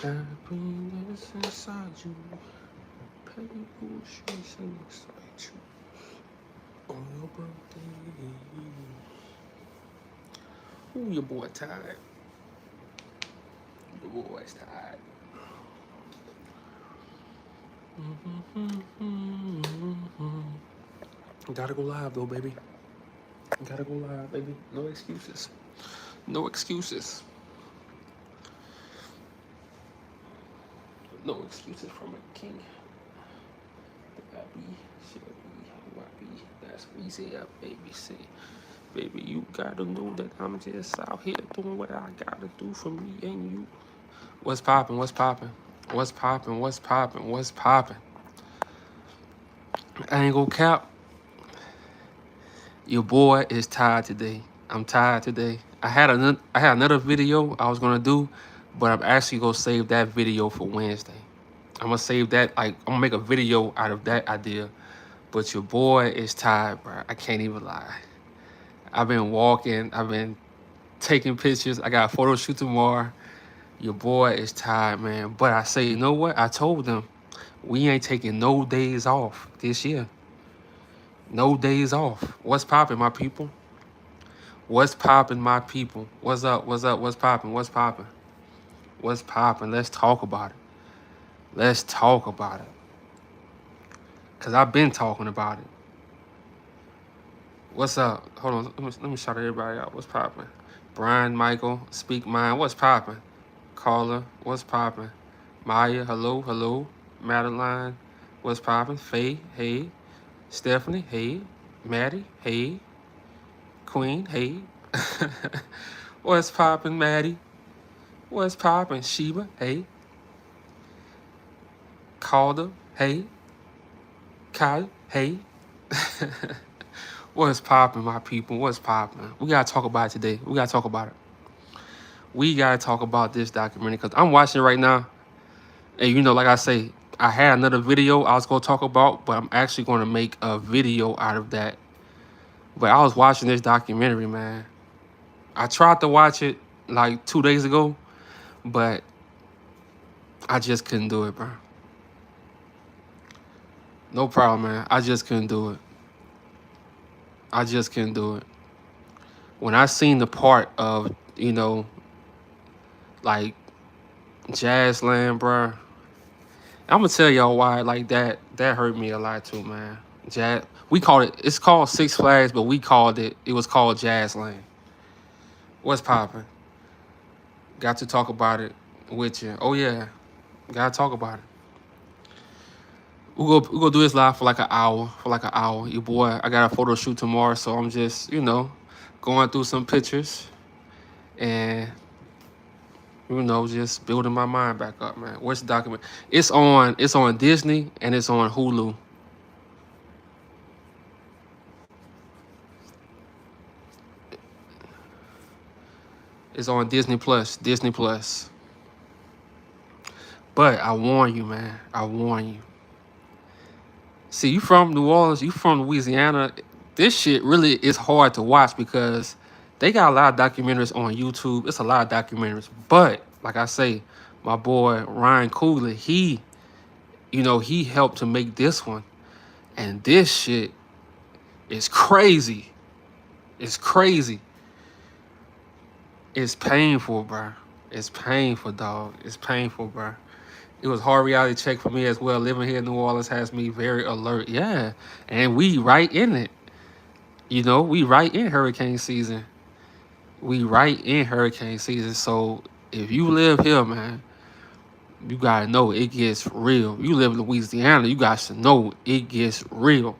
Happiness inside you. Paper streets and excite you. On your birthday. Ooh, your boy tired. Your boy's tired. Gotta go live though, baby. Gotta go live, baby. No excuses. No excuses. No excuses from a king. I be, shall be, who I be. That's easy up, baby. See, baby, you gotta know that I'm just out here doing what I gotta do for me and you. What's poppin'? What's poppin'? What's poppin'? What's poppin'? What's poppin'? I ain't gonna cap. Your boy is tired today. I'm tired today. I had another video I was gonna do, but I'm actually gonna save that video for Wednesday. I'm gonna save that. Like, I'm gonna make a video out of that idea. But your boy is tired, bro. I can't even lie. I've been walking. I've been taking pictures. I got a photo shoot tomorrow. Your boy is tired, man. But I say, you know what? I told them we ain't taking no days off this year. No days off. What's poppin', my people? What's poppin', my people? What's up? What's up? What's poppin'? What's poppin'? What's poppin'? Let's talk about it. Let's talk about it. Because I've been talking about it. What's up? Hold on. Let me shout everybody out. What's poppin'? Brian, Michael, Speak Mine. What's poppin'? Caller, what's poppin'? Maya, hello, hello. Madeline, what's poppin'? Faye, hey. Stephanie, hey. Maddie, hey. Queen, hey. What's poppin', Maddie? What's poppin'? Sheba, hey. Calder, hey. Kyle, hey. What's poppin', my people? What's poppin'? We gotta talk about it today. We gotta talk about it. We gotta talk about this documentary because I'm watching it right now. And you know, like I say, I had another video I was gonna talk about, but I'm actually gonna make a video out of that. But I was watching this documentary, man. I tried to watch it like 2 days ago, but I just couldn't do it, bro. No problem, man. I just couldn't do it. I just couldn't do it. When I seen the part of, you know, like Jazzland, bro, I'm gonna tell y'all why. Like that hurt me a lot too, man. We called it. It's called Six Flags, but we called it. It was called Jazzland. What's poppin'? Got to talk about it with you. Oh yeah, gotta talk about it. We're gonna do this live for like an hour. Your boy, I got a photo shoot tomorrow, so I'm just, you know, going through some pictures and, you know, just building my mind back up, man. What's the document? It's on Disney and it's on Hulu. It's on Disney Plus. But I warn you, man. I warn you. See, you from New Orleans, you from Louisiana. This shit really is hard to watch because they got a lot of documentaries on YouTube. It's a lot of documentaries. But, like I say, my boy Ryan Coogler, he helped to make this one. And this shit is crazy. It's crazy. It's painful, bro. It's painful, dog. It's painful, bro. It was hard reality check for me as well. Living here in New Orleans has me very alert. Yeah. And we right in it. You know, we right in hurricane season. So if you live here, man, you gotta know it gets real. You live in Louisiana, you got to know it gets real.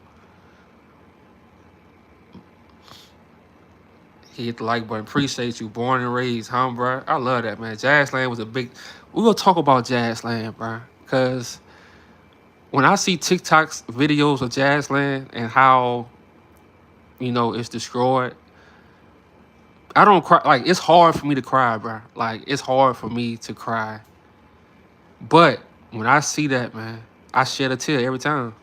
Hit the like button. Appreciate you. Born and raised, huh, bro? I love that, man. Jazzland was a big... We're going to talk about Jazzland, bro. Because when I see TikTok's videos of Jazzland and how, you know, it's destroyed, I don't cry. Like, it's hard for me to cry, bro. Like, it's hard for me to cry. But when I see that, man, I shed a tear every time.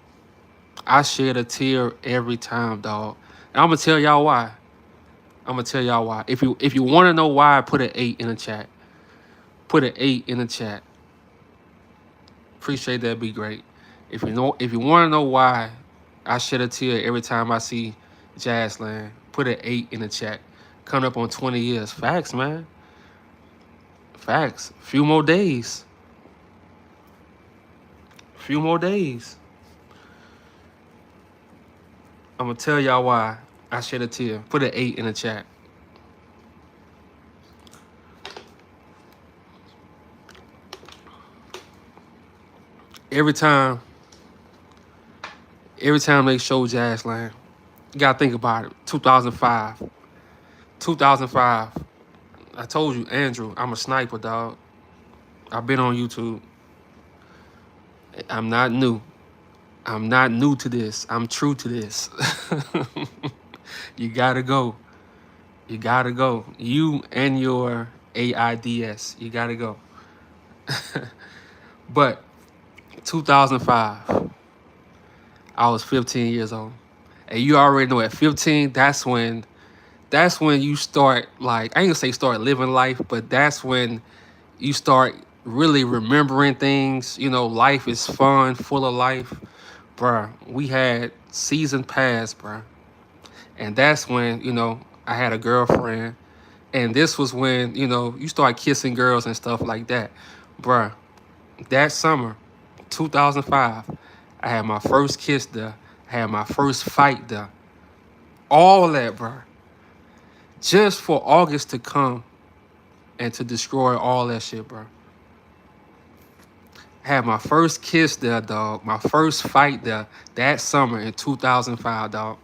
I shed a tear every time, dog. And I'm going to tell y'all why. If you want to know why, put an 8 in the chat. Put an 8 in the chat. Appreciate that. Be great. If you want to know why I shed a tear every time I see Jazzland, put an 8 in the chat. Coming up on 20 years. Facts, man. Facts. Few more days. Few more days. I'm gonna tell y'all why I shed a tear. Put an 8 in the chat. Every time they show Jazzland, you gotta think about it. 2005. 2005. I told you, Andrew, I'm a sniper, dog. I've been on YouTube. I'm not new. I'm not new to this. I'm true to this. You gotta go. You gotta go. You and your AIDS. You gotta go. But 2005, I was 15 years old. And you already know at 15, that's when you start, like, I ain't gonna say start living life, but that's when you start really remembering things. You know, life is fun, full of life. Bruh, we had season pass, bruh. And that's when, I had a girlfriend. And this was when, you start kissing girls and stuff like that. Bruh, that summer, 2005, I had my first kiss there. I had my first fight there. All that, bruh. Just for August to come and to destroy all that shit, bruh. I had my first kiss there, dog. My first fight there that summer in 2005, dog.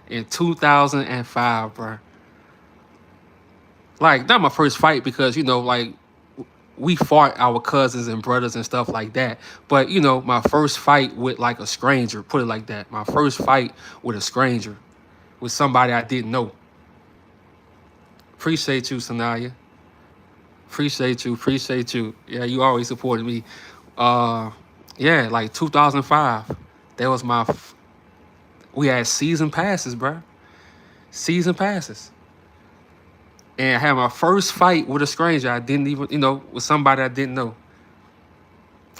In 2005, bruh. Like, not my first fight because, like, we fought our cousins and brothers and stuff like that. But, my first fight with, like, a stranger, put it like that. My first fight with a stranger, with somebody I didn't know. Appreciate you, Sanaya. Appreciate you. Yeah, you always supported me. Yeah, like 2005. That was we had season passes, bruh. Season passes. And I had my first fight with a stranger I didn't even, with somebody I didn't know.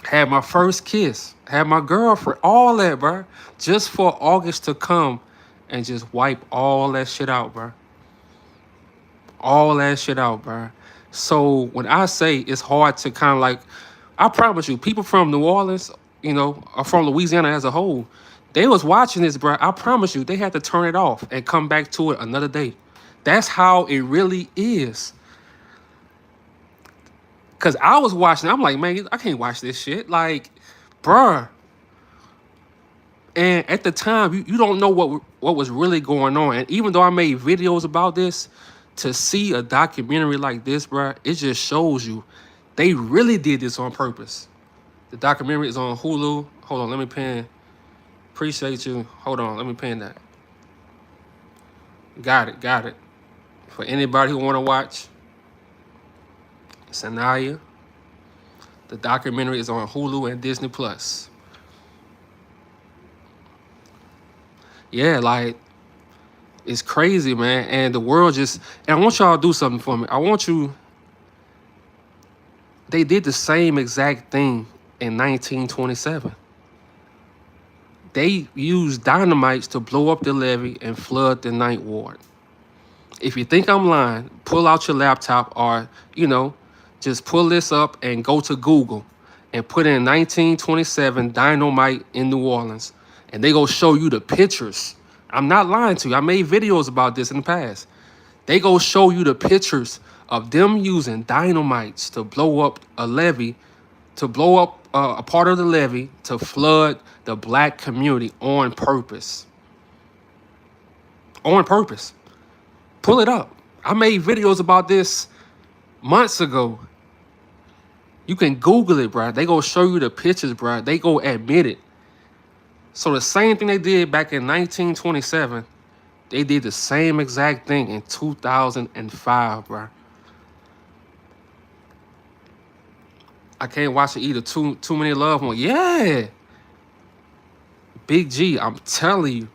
Had my first kiss. Had my girlfriend. All that, bruh. Just for August to come and just wipe all that shit out, bruh. All that shit out, bruh. So when I say it's hard to kind of like, I promise you, people from New Orleans, or from Louisiana as a whole, they was watching this, bruh. I promise you, they had to turn it off and come back to it another day. That's how it really is. Cause I was watching, I'm like, man, I can't watch this shit. Like, bruh. And at the time, you don't know what was really going on. And even though I made videos about this, to see a documentary like this, bruh, it just shows you they really did this on purpose. The documentary is on Hulu. Hold on, let me pin. Appreciate you. Hold on, let me pin that. Got it. For anybody who want to watch, Sanaya, the documentary is on Hulu and Disney Plus. Yeah, like, it's crazy, man. And the world and I want y'all to do something for me. They did the same exact thing in 1927. They used dynamites to blow up the levee and flood the Ninth Ward. If you think I'm lying, pull out your laptop or, just pull this up and go to Google and put in 1927 dynamite in New Orleans. And they go show you the pictures. I'm not lying to you. I made videos about this in the past. They go show you the pictures of them using dynamites to blow up a levee, to blow up a part of the levee to flood the black community on purpose. On purpose. Pull it up. I made videos about this months ago. You can Google it, bro. They go show you the pictures, bro. They go admit it. So the same thing they did back in 1927, they did the same exact thing in 2005, bro. I can't watch it either. Too many love ones. Yeah. Big G, I'm telling you.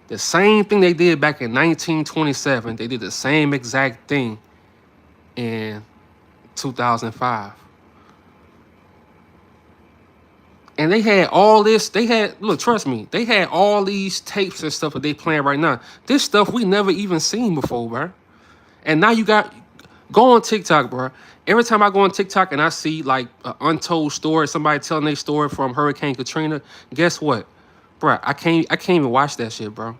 The same thing they did back in 1927, they did the same exact thing in 2005. And they had all this. They had, look, trust me, they had all these tapes and stuff that they playing right now. This stuff we never even seen before, bro. And now you got, go on TikTok, bro. Every time I go on TikTok and I see like an untold story, somebody telling their story from Hurricane Katrina, guess what, bro? I can't even watch that shit, bro.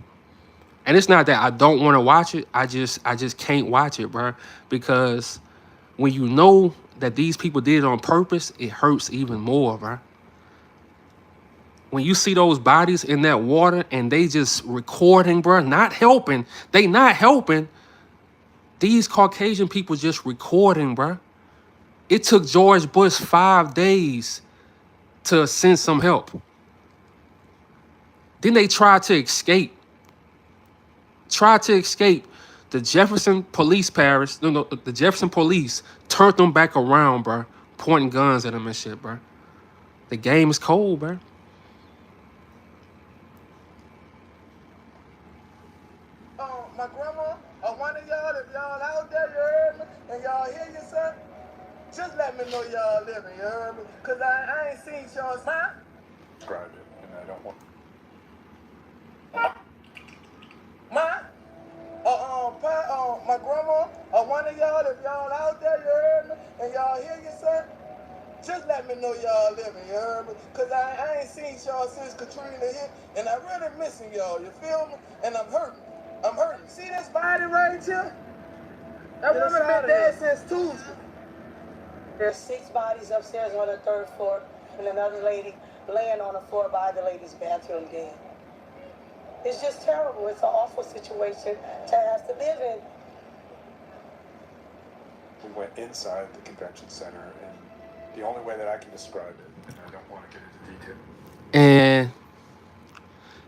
And it's not that I don't want to watch it. I just can't watch it, bro. Because when you know that these people did it on purpose, it hurts even more, bro. When you see those bodies in that water and they just recording, bro, not helping. They not helping. These Caucasian people just recording, bro. It took George Bush 5 days to send some help. Then they tried to escape. The Jefferson Police Parish, no, the Jefferson Police turned them back around, bro, pointing guns at them and shit, bro. The game is cold, bro. My grandma, or one of y'all, if y'all out there, you heard me, and y'all hear your son, just let me know y'all living, you heard me? Because I ain't seen y'all's, huh? Describe it, and I don't want... My grandma, or one of y'all, if y'all out there, you heard me, and y'all hear your son, just let me know y'all living, you heard me? Because I ain't seen y'all since Katrina hit, and I really missing y'all, you feel me? And I'm hurting. See this body right here? That woman been dead since Tuesday. There's 6 bodies upstairs on the 3rd floor, and another lady laying on the floor by the lady's bathroom den. It's just terrible. It's an awful situation to have to live in. We went inside the convention center, and the only way that I can describe it, and I don't want to get into detail. And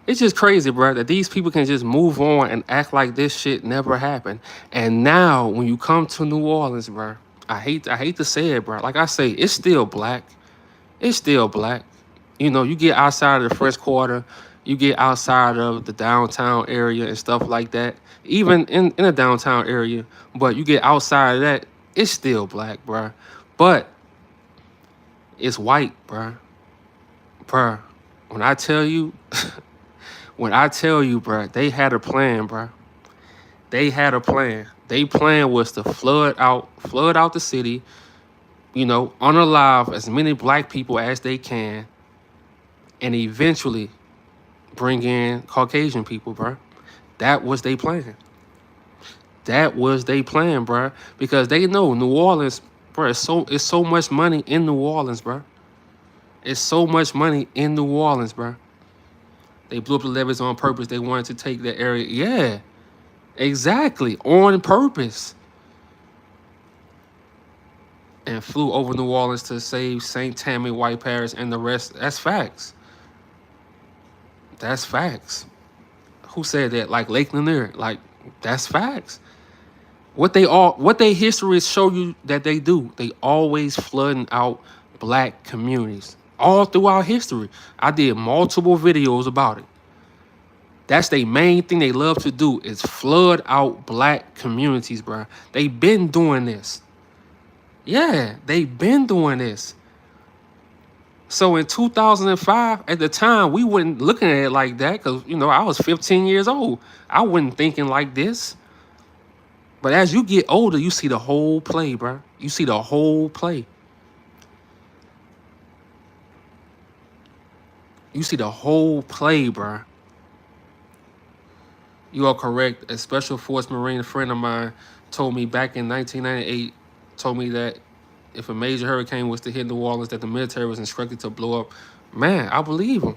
it's just crazy, bro, that these people can just move on and act like this shit never happened. And now, when you come to New Orleans, bro, I hate to say it, bro. Like I say, it's still black. It's still black. You know, you get outside of the French Quarter, you get outside of the downtown area and stuff like that. Even in the downtown area, but you get outside of that, it's still black, bro. But it's white, bro. Bro, when I tell you, bro, they had a plan, bro. They had a plan. Their plan was to flood out the city, you know, unalive as many black people as they can, and eventually bring in Caucasian people, bro. That was their plan. That was their plan, bro. Because they know New Orleans, bro, it's so much money in New Orleans, bro. It's so much money in New Orleans, bro. They blew up the levees on purpose. They wanted to take that area. Yeah, exactly. On purpose. And flew over New Orleans to save St. Tammy, White Parish, and the rest. That's facts. That's facts. Who said that? Like Lake Lanier. Like, that's facts. What they histories show you that they do. They always flooding out black communities. All throughout history. I did multiple videos about it. That's the main thing they love to do is flood out black communities, bro. They been doing this. Yeah, they been doing this. So in 2005, at the time, we wasn't looking at it like that because, you know, I was 15 years old. I wasn't thinking like this. But as you get older, you see the whole play, bro. You see the whole play. You see the whole play, bro. You are correct. A Special Force Marine friend of mine told me back in 1998, told me that if a major hurricane was to hit New Orleans, that the military was instructed to blow up. Man, I believe him.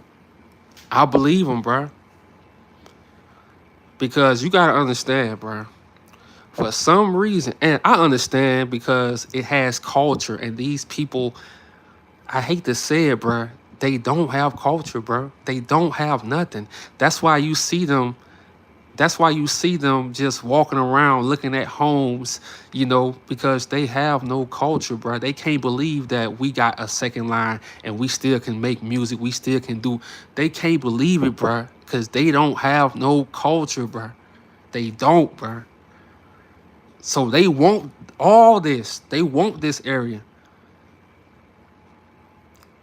I believe him, bro. Because you got to understand, bro. For some reason, and I understand because it has culture, and these people, I hate to say it, bro, they don't have culture, bro. They don't have nothing. That's why you see them just walking around looking at homes, you know, because they have no culture, bro. They can't believe that we got a second line and we still can make music. We still can do. They can't believe it, bro, because they don't have no culture, bro. They don't, bro. So they want all this. They want this area.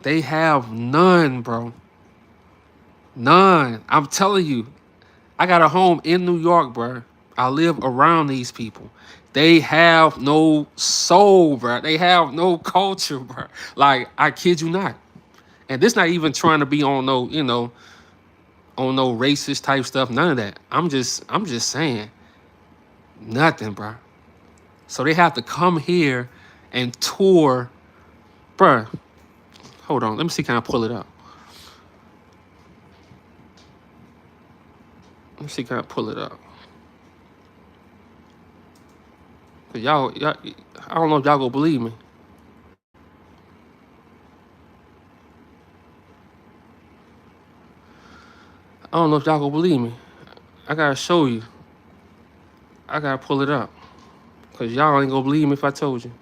They have none, bro. None. I'm telling you. I got a home in New York, bro. I live around these people. They have no soul, bro. They have no culture, bro. Like, I kid you not. And this not even trying to be on no, on no racist type stuff. None of that. I'm just saying nothing, bro. So they have to come here and tour, bro. Hold on. Let me see. Can I pull it up? Let me see. Can I pull it up? 'Cause y'all, I don't know if y'all gonna believe me. I don't know if y'all gonna believe me. I gotta show you. I gotta pull it up. Cause y'all ain't gonna believe me if I told you.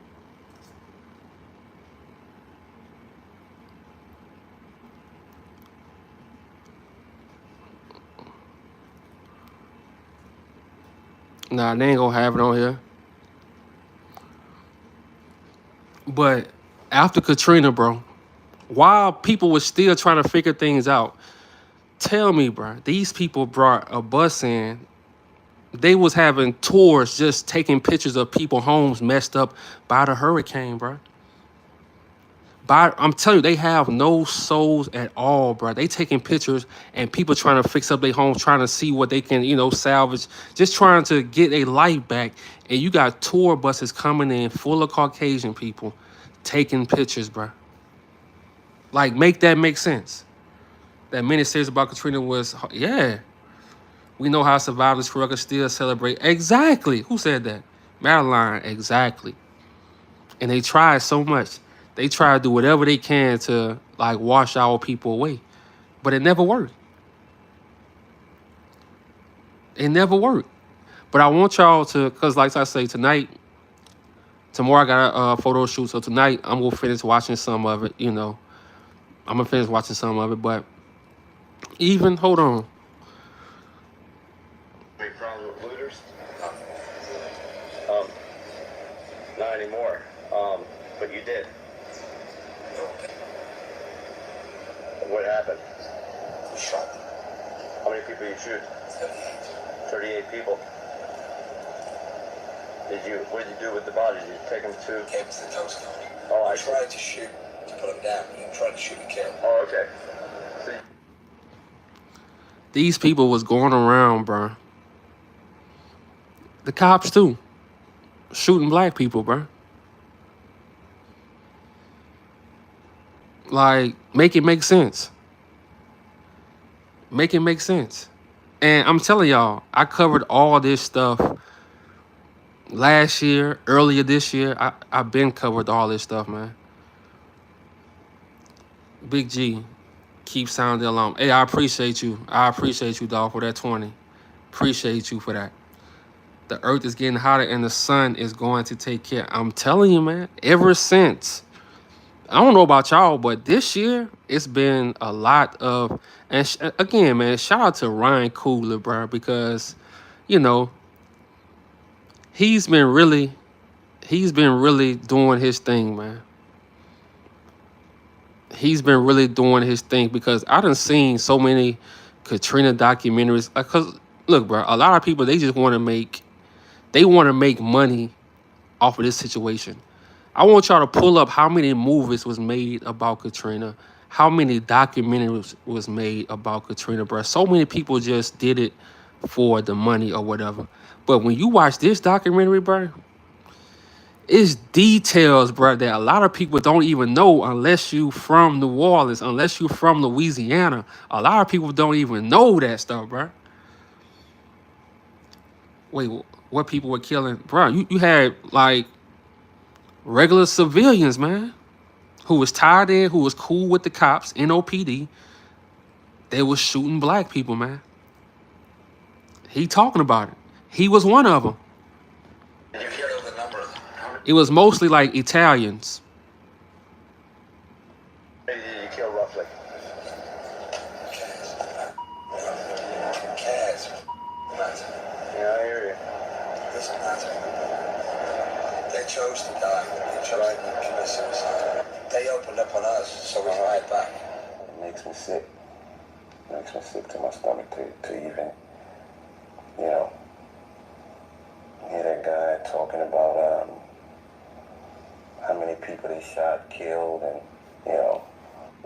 Nah, they ain't gonna have it on here. But after Katrina, bro, while people were still trying to figure things out, tell me, bro, these people brought a bus in. They was having tours just taking pictures of people homes messed up by the hurricane, bro. I'm telling you, they have no souls at all, bro. They taking pictures and people trying to fix up their homes, trying to see what they can, salvage, just trying to get a life back. And you got tour buses coming in full of Caucasian people taking pictures, bro. Like, make that make sense. That miniseries about Katrina was, yeah. We know how survivors struggle still celebrate. Exactly. Who said that? Madeline, exactly. And they try so much. They try to do whatever they can to like wash our people away. But it never worked. It never worked. But I want y'all to, cause like I say, tomorrow I got a photo shoot. So tonight I'm gonna finish watching some of it, I'm gonna finish watching some of it. But even hold on. Big problem with looters? Um, Not anymore. But you did. What happened? We shot them. How many people you shoot? 38. 38 people. What did you do with the bodies? Did you take them to? Gave us the toast code. Oh, I We tried to shoot to put them down. We didn't try to shoot and kill. Oh, okay. So These people was going around, bro. The cops too, shooting black people, bro. Like, make it make sense. Make it make sense. And I'm telling y'all, I covered all this stuff last year, earlier this year. I've been covered all this stuff, man. Big G, keep sounding the alarm. Hey, I appreciate you. I appreciate you, dog, for that 20. Appreciate you for that. The earth is getting hotter and the sun is going to take care. I'm telling you, man, ever since, I don't know about y'all, but this year it's been a lot of, and again, man, shout out to Ryan Coogler, bro, because, you know, he's been really doing his thing, man. He's been really doing his thing because I done seen so many Katrina documentaries. Because look, bro, a lot of people they want to make money off of this situation. I want y'all to pull up how many movies was made about Katrina, how many documentaries was made about Katrina, bro. So many people just did it for the money or whatever. But when you watch this documentary, bro, it's details, bro, that a lot of people don't even know unless you from New Orleans, unless you from Louisiana. A lot of people don't even know that stuff, bro. Wait, what people were killing? Bro, you had like regular civilians, man, who was tied in, who was cool with the cops, NOPD. They was shooting black people, man. He talking about it. He was one of them. Did you hear the number? It was mostly like Italians. how many did you kill roughly? Cash. Yeah, I hear you. Listen, They chose to die. They chose to commit suicide. They opened up on us, so we fight back. It makes me sick. It makes me sick to my stomach to even, you know, hear that guy talking about how many people they shot, killed, and, you know.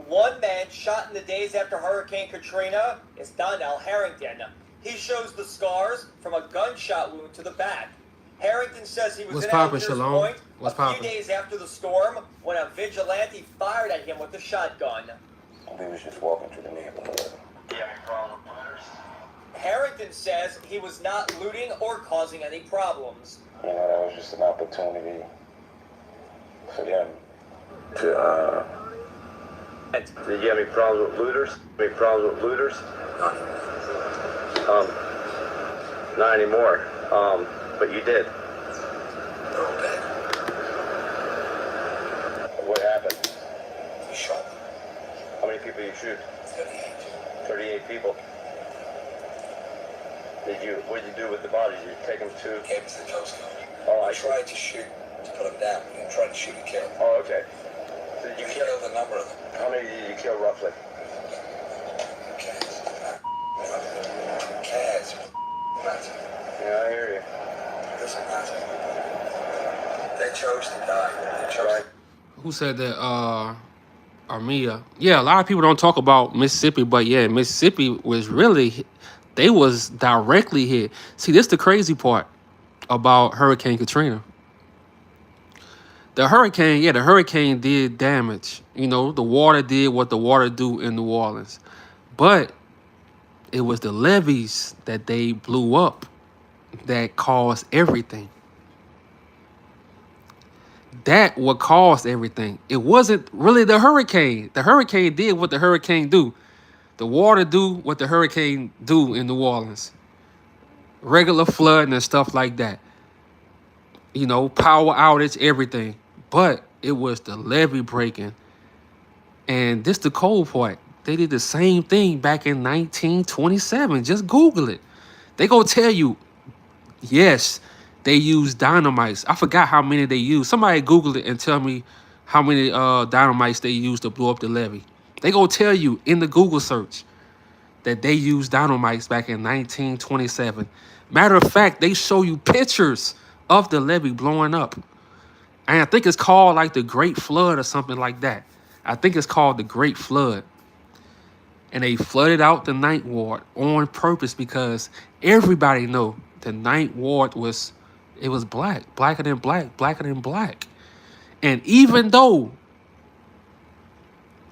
One man shot in the days after Hurricane Katrina is Donnell Harrington. He shows the scars from a gunshot wound to the back. Harrington says he was What's in poppin', Algiers Shalom? Point What's a poppin'? few days after the storm when a vigilante fired at him with a shotgun. We was just walking through the neighborhood. Harrington says he was not looting or causing any problems. You know, that was just an opportunity for them to, Did you have any problems with looters? Any problems with looters? Not anymore. But you did. Okay. What happened? We shot them. How many people did you shoot? 38. 38 people. What did you do with the bodies? Did you take them to? Gave them to the Coast Guard. Oh, I tried to shoot to put them down. We didn't try to shoot and kill. Oh, okay. So did you We kill? killed a number of them. How many did you kill roughly? Cats. Cats. Matter. Yeah, I hear you. Doesn't matter. They chose to die. They chose to. Who said that? Armia. Yeah, a lot of people don't talk about Mississippi, but yeah, Mississippi was really, they was directly hit. See, this the crazy part about Hurricane Katrina. The hurricane did damage. You know, the water did what the water do in New Orleans. But it was the levees that they blew up that caused everything. That what caused everything. It wasn't really the hurricane. The hurricane did what the hurricane do. The water do what the hurricane do in New Orleans. Regular flooding and stuff like that. You know, power outage, everything. But it was the levee breaking. And this the cold part. They did the same thing back in 1927. Just Google it. They gonna tell you, yes, they used dynamites. I forgot how many they used. Somebody Google it and tell me how many dynamites they used to blow up the levee. They gonna tell you in the Google search that they used dynamites back in 1927. Matter of fact, they show you pictures of the levee blowing up. And I think it's called like the Great Flood or something like that. I think it's called the Great Flood. And they flooded out the Ninth Ward on purpose because everybody know the Ninth Ward was black, blacker than black, blacker than black. And even though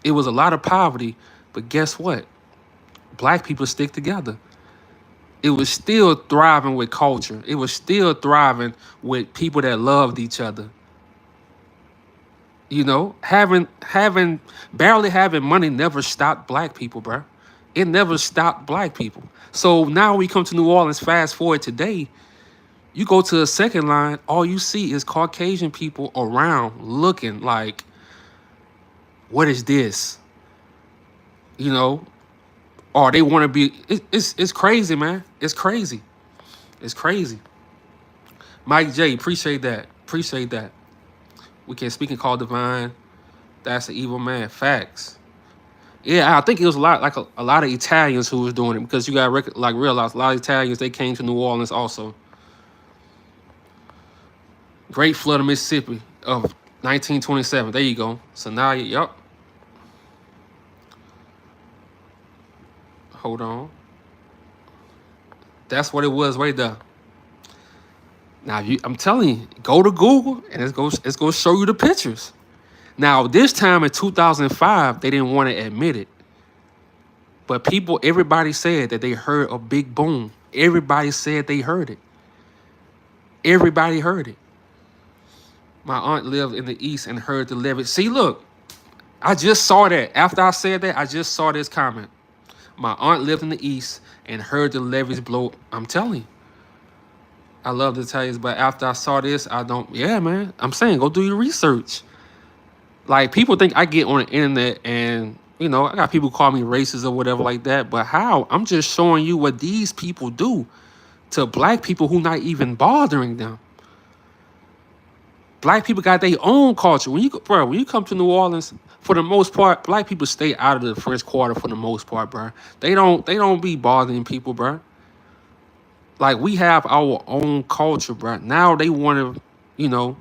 it was a lot of poverty, but guess what? Black people stick together. It was still thriving with culture. It was still thriving with people that loved each other. You know, barely having money never stopped black people, bro. It never stopped black people. So now we come to New Orleans, fast forward today, you go to a second line, all you see is Caucasian people around looking like, what is this? You know, or they want to be, it's crazy, man. It's crazy. It's crazy. Mike J, appreciate that. Appreciate that. We can't speak and call divine. That's an evil man. Facts. Yeah, I think it was a lot of Italians who was doing it because you got to realize a lot of Italians, they came to New Orleans also. Great Flood of Mississippi of 1927. There you go. So now, yup. Hold on. That's what it was right there. Now, I'm telling you, go to Google and it's going to show you the pictures. Now, this time in 2005, they didn't want to admit it. But everybody said that they heard a big boom. Everybody said they heard it. Everybody heard it. My aunt lived in the East and heard the levee. See, look, I just saw that. After I said that, I just saw this comment. My aunt lived in the East and heard the levees blow. I'm telling you. I love the Italians, but after I saw this, yeah, man. I'm saying, go do your research. Like, people think I get on the internet and, you know, I got people call me racist or whatever like that. But how? I'm just showing you what these people do to black people who not even bothering them. Black people got their own culture. When you come to New Orleans, for the most part, black people stay out of the French Quarter for the most part, bro. They don't be bothering people, bro. Like we have our own culture, bro. Now they want to,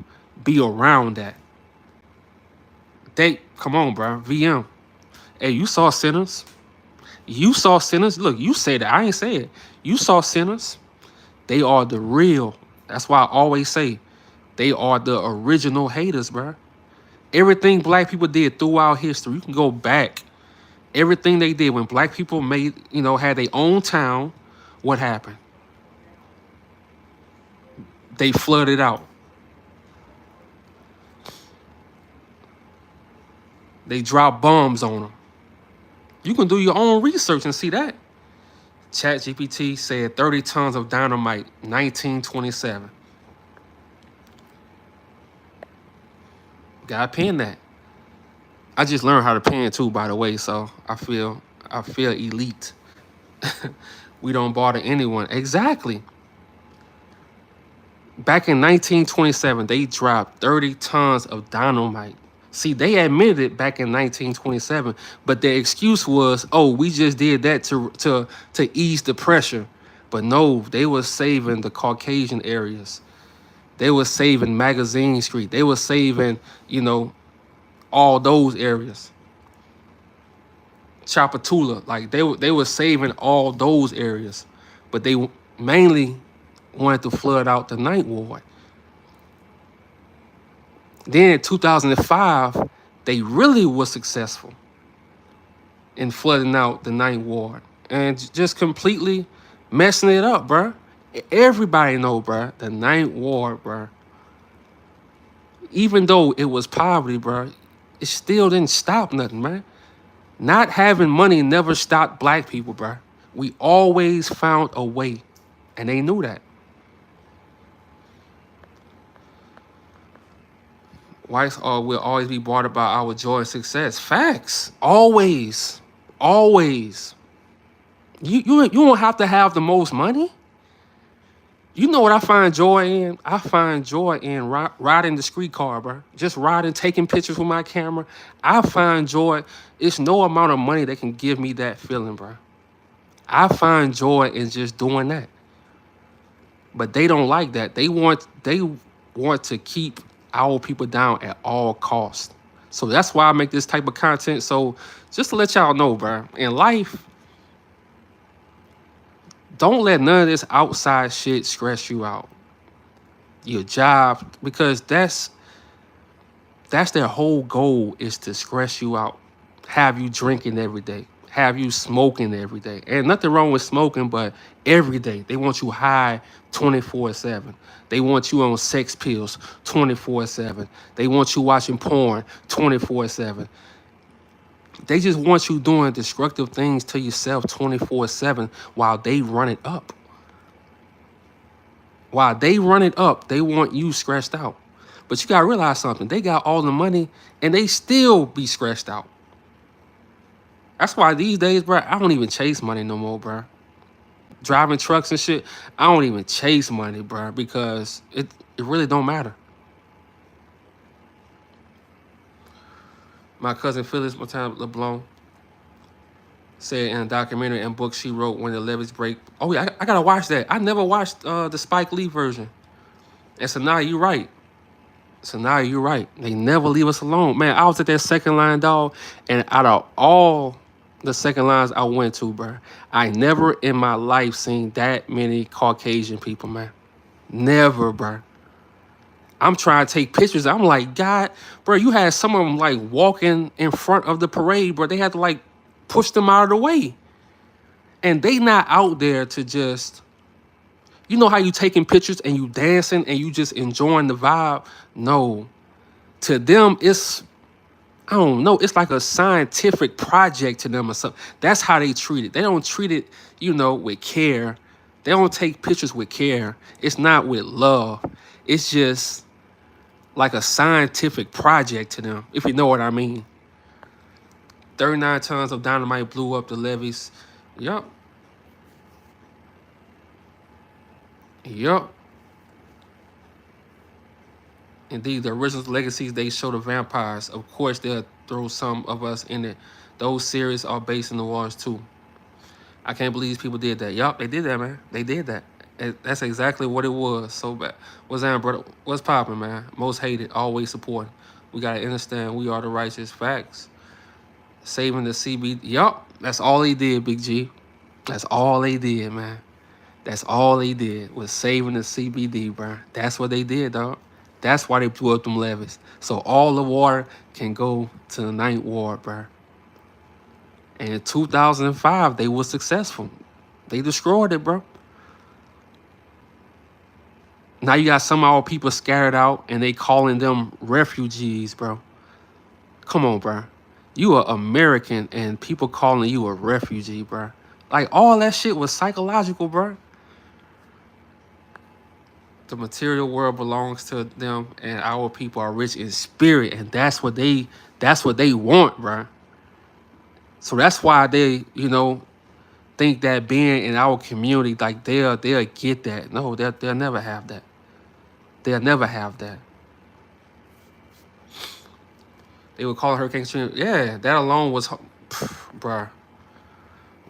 be around that. They come on, bro. VM. Hey, you saw sinners. You saw sinners. Look, you said that. I ain't say it. You saw sinners. They are the real. That's why I always say they are the original haters, bro. Everything black people did throughout history, you can go back. Everything they did when black people made, had their own town, what happened? They flooded out. They dropped bombs on them. You can do your own research and see that. ChatGPT said 30 tons of dynamite, 1927. Gotta pin that. I just learned how to pin too, by the way, so I feel elite. We don't bother anyone. Exactly. Back in 1927, they dropped 30 tons of dynamite. See, they admitted it back in 1927, but their excuse was, "Oh, we just did that to ease the pressure." But no, they were saving the Caucasian areas. They were saving Magazine Street. They were saving, all those areas. Chapatula, like they were saving all those areas, but they mainly wanted to flood out the Ninth Ward. Then in 2005, they really were successful in flooding out the Ninth Ward and just completely messing it up, bruh. Everybody know, bruh, the Ninth Ward, bruh. Even though it was poverty, bruh, it still didn't stop nothing, man. Not having money never stopped black people, bruh. We always found a way, and they knew that. Whites will always be brought about our joy and success. Facts. Always. Always. You don't have to have the most money. You know what I find joy in? I find joy in riding the street car, bro. Just riding, taking pictures with my camera. I find joy. It's no amount of money that can give me that feeling, bro. I find joy in just doing that. But they don't like that. They want to keep our people down at all costs. So that's why I make this type of content. So just to let y'all know, bro, in life, don't let none of this outside shit stress you out. Your job, because that's their whole goal, is to stress you out. Have you drinking every day. Have you smoking every day. And nothing wrong with smoking, but every day. They want you high 24/7. They want you on sex pills 24/7. They want you watching porn 24/7. They just want you doing destructive things to yourself 24/7 while they run it up. While they run it up, they want you stressed out. But you gotta realize something. They got all the money and they still be stressed out. That's why these days, bro, I don't even chase money no more, bro. Driving trucks and shit, I don't even chase money, bro, because it really don't matter. My cousin Phyllis LeBlanc said in a documentary and book she wrote, When the Levees Break. Oh yeah, I gotta watch that. I never watched the Spike Lee version. And so now you're right. They never leave us alone. Man, I was at that second line, dog, and out of all the second lines I went to, bro, I never in my life seen that many Caucasian people, man. Never, bro. I'm trying to take pictures. I'm like, God, bro, you had some of them like walking in front of the parade, bro. They had to like push them out of the way. And they not out there to just, you know how you taking pictures and you dancing and you just enjoying the vibe? No. To them, it's, I don't know, it's like a scientific project to them or something. That's how they treat it. They don't treat it, with care. They don't take pictures with care. It's not with love. It's just like a scientific project to them, if you know what I mean. 39 tons of dynamite blew up the levees. Yup. Indeed, the original legacies they show the vampires. Of course, they'll throw some of us in it. Those series are based in the wars too. I can't believe these people did that. Yup, they did that, man. They did that. That's exactly what it was. So bad. What's that, brother? What's popping, man? Most hated, always supporting. We gotta understand we are the righteous facts. Saving the CB. Yup, that's all they did, Big G. That's all they did, man. That's all they did was saving the CBD, bro. That's what they did, dog. That's why they blew up them levees. So all the water can go to the Ninth Ward, bro. And in 2005, they were successful. They destroyed it, bro. Now you got some of our people scattered out and they calling them refugees, bro. Come on, bro. You are American and people calling you a refugee, bro. Like all that shit was psychological, bro. The material world belongs to them and our people are rich in spirit, and that's what they want, bro. So that's why they, think that being in our community, like they'll get that. No, they'll never have that. They'll never have that. They would call Hurricane Katrina. Yeah, that alone was, bruh.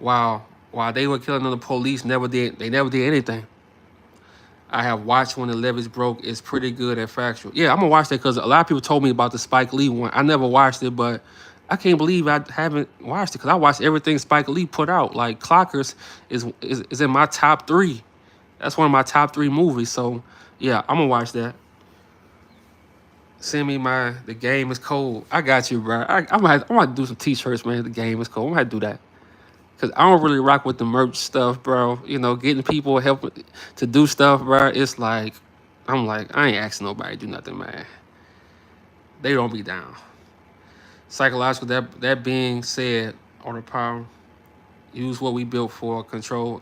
Wow. While they were killing them, the police never did. They never did anything. I have watched when the levees broke. It's pretty good at factual. Yeah, I'm gonna watch that because a lot of people told me about the Spike Lee one. I never watched it, but I can't believe I haven't watched it because I watched everything Spike Lee put out. Like Clockers is in my top 3. That's one of my top 3 movies. So yeah, I'm gonna watch that. Send me the game is cold. I got you, bro. I'm gonna do some t-shirts, man. The game is cold. I'm gonna do that. Cause I don't really rock with the merch stuff, bro. Getting people help to do stuff, bro. It's like, I ain't asking nobody to do nothing, man. They don't be down. Psychological, that being said, on the power, use what we built for, control,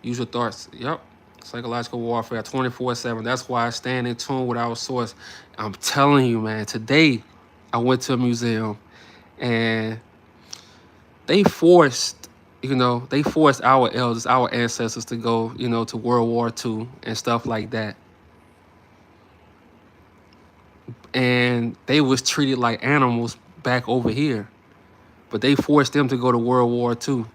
use your thoughts. Yep. Psychological warfare, 24/7. That's why I stand in tune with our source. I'm telling you, man, today I went to a museum and they forced our elders, our ancestors to go, to World War II and stuff like that. And they was treated like animals back over here. But they forced them to go to World War II.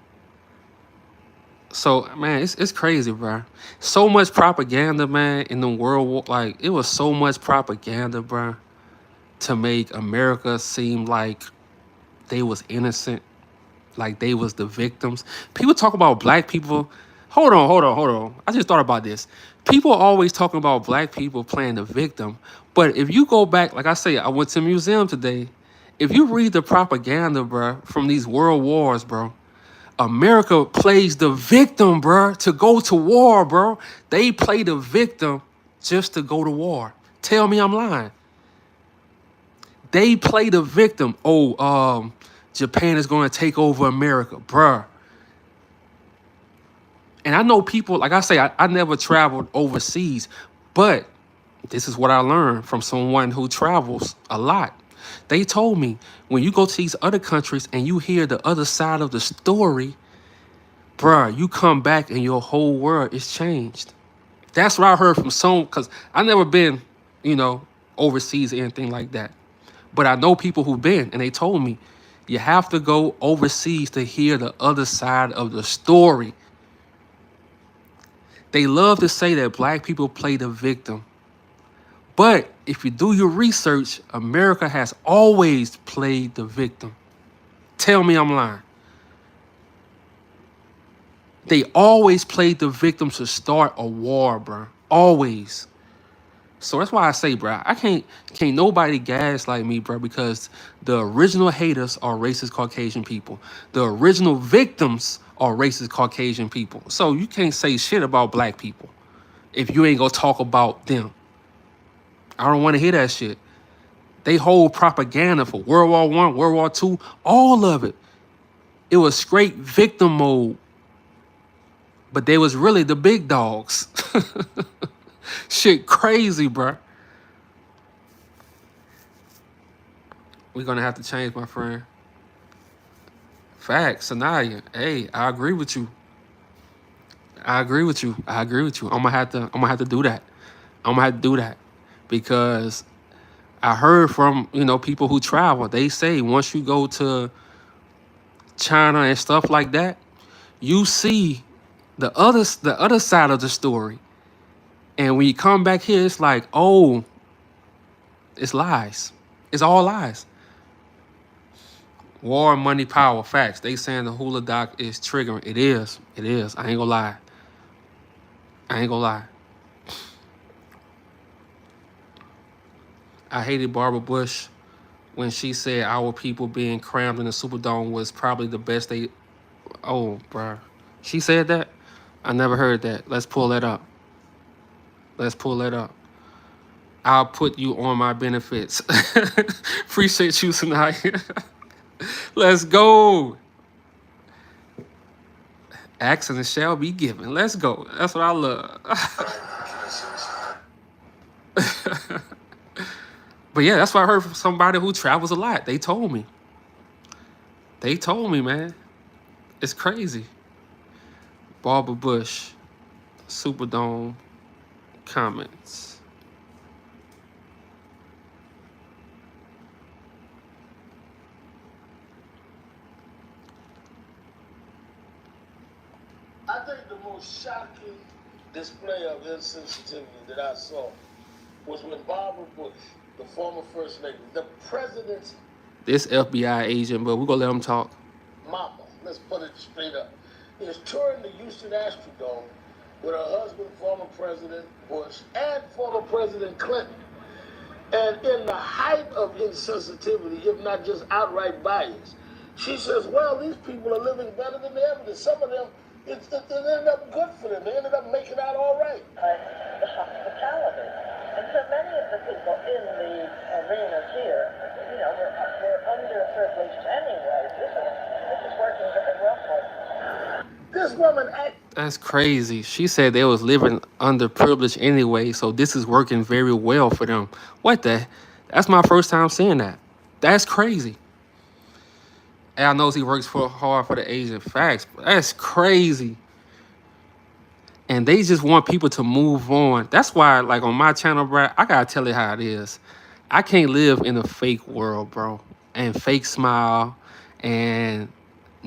So, man, it's crazy, bro. So much propaganda, man, in the World War. Like, it was so much propaganda, bro, to make America seem like they was innocent. Like they was the victims. People talk about black people. Hold on. I just thought about this. People are always talking about black people playing the victim. But if you go back, like I say, I went to a museum today. If you read the propaganda, bro, from these world wars, bro, America plays the victim, bro, to go to war, bro. They play the victim just to go to war. Tell me I'm lying. They play the victim. Japan is going to take over America, bruh. And I know people, like I say, I never traveled overseas, but this is what I learned from someone who travels a lot. They told me, when you go to these other countries and you hear the other side of the story, bruh, you come back and your whole world is changed. That's what I heard from some, because I never been, overseas or anything like that. But I know people who've been, and they told me, you have to go overseas to hear the other side of the story. They love to say that black people play the victim. But if you do your research, America has always played the victim. Tell me I'm lying. They always played the victim to start a war, bro. Always. So that's why I say, bro, can't nobody gaslight me, bro, because the original haters are racist Caucasian people. The original victims are racist Caucasian people. So you can't say shit about black people if you ain't gonna talk about them. I don't want to hear that shit. They hold propaganda for World War I, World War II, all of it. It was straight victim mode. But they was really the big dogs. Shit crazy, bro. We're going to have to change, my friend. Facts, Sanaya. Hey, I agree with you. I'm gonna have to do that. Because I heard from, you know, people who travel. They say once you go to China and stuff like that, you see the other side of the story. And when you come back here, it's like, oh, it's lies. It's all lies. War, money, power, facts. They saying the hula doc is triggering. It is. It is. I ain't gonna lie. I ain't gonna lie. I hated Barbara Bush when she said our people being crammed in the Superdome was probably the best they. Oh, bruh. She said that? I never heard that. Let's pull that up. Let's pull that up. I'll put you on my benefits. Appreciate you tonight. Let's go. Accidents shall be given. Let's go. That's what I love. But yeah, that's what I heard from somebody who travels a lot. They told me. They told me, man. It's crazy. Barbara Bush, Superdome comments. I think the most shocking display of insensitivity that I saw was when Barbara Bush, the former First Lady, the president's This FBI agent, but we're gonna let him talk. mama, let's put it straight up, is touring the Houston Astrodome with her husband, former President Bush, and former President Clinton. And in the height of insensitivity, if not just outright bias, she says, well, these people are living better than they ever did. Some of them, it ended up good for them. They ended up making out all right. The hospitality. And so many of the people in the arenas here, you know, were underprivileged anyway. This is working very well for them. This woman That's crazy. She said they was living underprivileged anyway, so this is working very well for them. What the? That's my first time seeing that. That's crazy. Al knows he works hard for the Asian facts. That's crazy. And they just want people to move on. That's why, like on my channel, bro, I gotta tell it how it is. I can't live in a fake world, bro, and fake smile and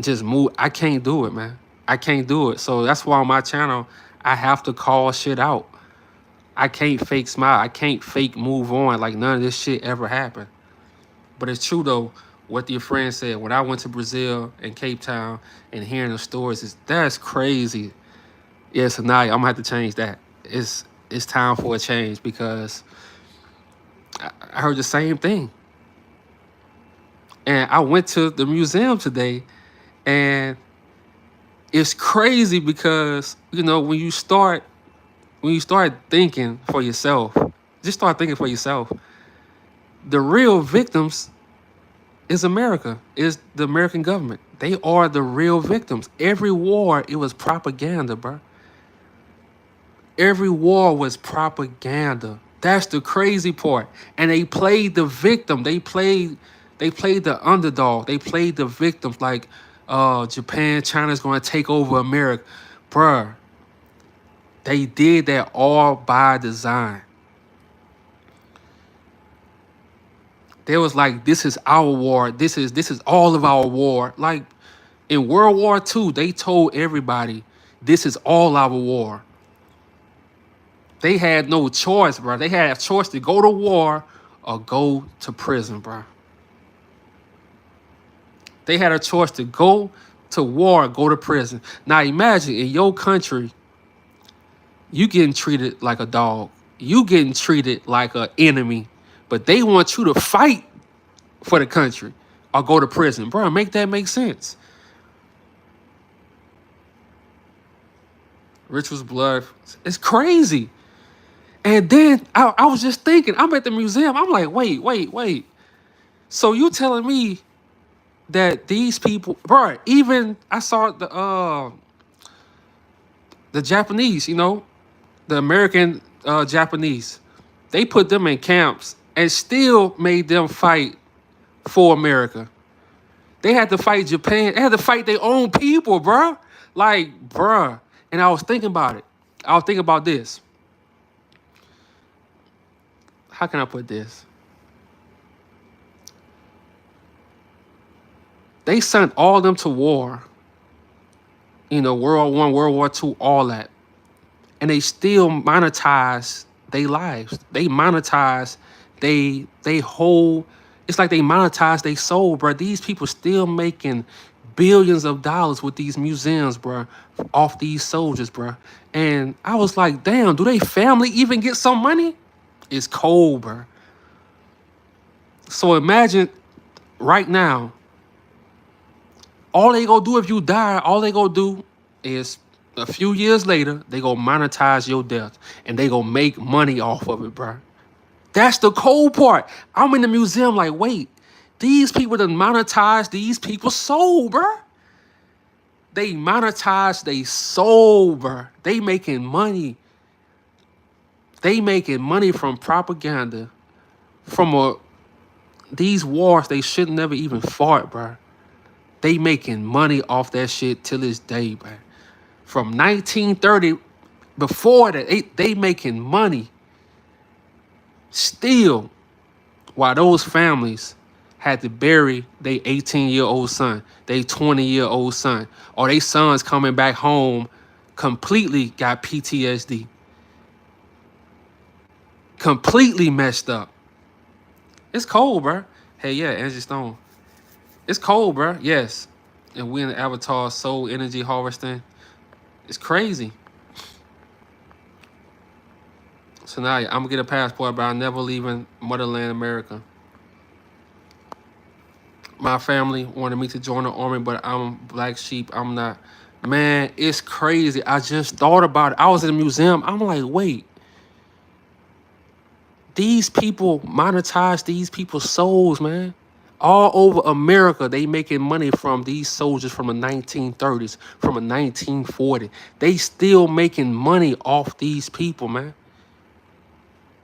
just move. I can't do it, man. I can't do it. So that's why on my channel, I have to call shit out. I can't fake smile. I can't fake move on like none of this shit ever happened. But it's true though, what your friend said. When I went to Brazil and Cape Town and hearing the stories, that's crazy. Yes, yeah, so now I'm gonna have to change that. It's time for a change because I heard the same thing. And I went to the museum today, and it's crazy because, you know, when you start thinking for yourself, just start thinking for yourself. The real victims is America, is the American government. They are the real victims. Every war, it was propaganda, bro. Every war was propaganda. That's the crazy part. And they played the victim. They played the underdog. They played the victims like Japan, China's gonna take over America. Bruh. They did that all by design. They was like, this is our war. This is all of our war. Like in World War II, they told everybody, this is all our war. They had no choice, bro. They had a choice to go to war or go to prison, bro. They had a choice to go to war or go to prison. Now imagine in your country, you getting treated like a dog. You getting treated like an enemy. But they want you to fight for the country or go to prison. Bro, make that make sense. Rituals blood. It's crazy. And then I was just thinking, I'm at the museum. I'm like, wait. So you telling me that these people, bro, even I saw the Japanese, you know, the American Japanese, they put them in camps and still made them fight for America. They had to fight Japan. They had to fight their own people, bro. Like, bro. And I was thinking about it. I was thinking about this. How can I put this? They sent all of them to war. You know, World War I, World War II, all that. And they still monetize their lives. They monetize they whole, it's like they monetize their soul, bro. These people still making billions of dollars with these museums, bro, off these soldiers, bro. And I was like, damn, do they family even get some money? It's cold, bro. So imagine right now, all they gonna do if you die, all they gonna do is a few years later, they gonna monetize your death and they gonna make money off of it, bro. That's the cold part. I'm in the museum like, wait, these people done monetize these people's soul, bro. They monetize their soul, bro. They making money. They making money from propaganda, from these wars they should never even fought, bro. They making money off that shit till this day, bro. From 1930, before that, they making money still, while those families had to bury their 18-year-old son, their 20-year-old son, or their sons coming back home completely got PTSD. Completely messed up. It's cold, bro. Hey, yeah, Angie Stone. It's cold, bro. Yes. And we in the Avatar soul energy harvesting. It's crazy. So now I'm gonna get a passport, but I'm never leaving motherland America. My family wanted me to join the army, but I'm black sheep. I'm not. Man, it's crazy. I just thought about it. I was in the museum. I'm like, wait. These people monetize these people's souls, man. All over America, they making money from these soldiers from the 1930s, from the 1940s. They still making money off these people, man.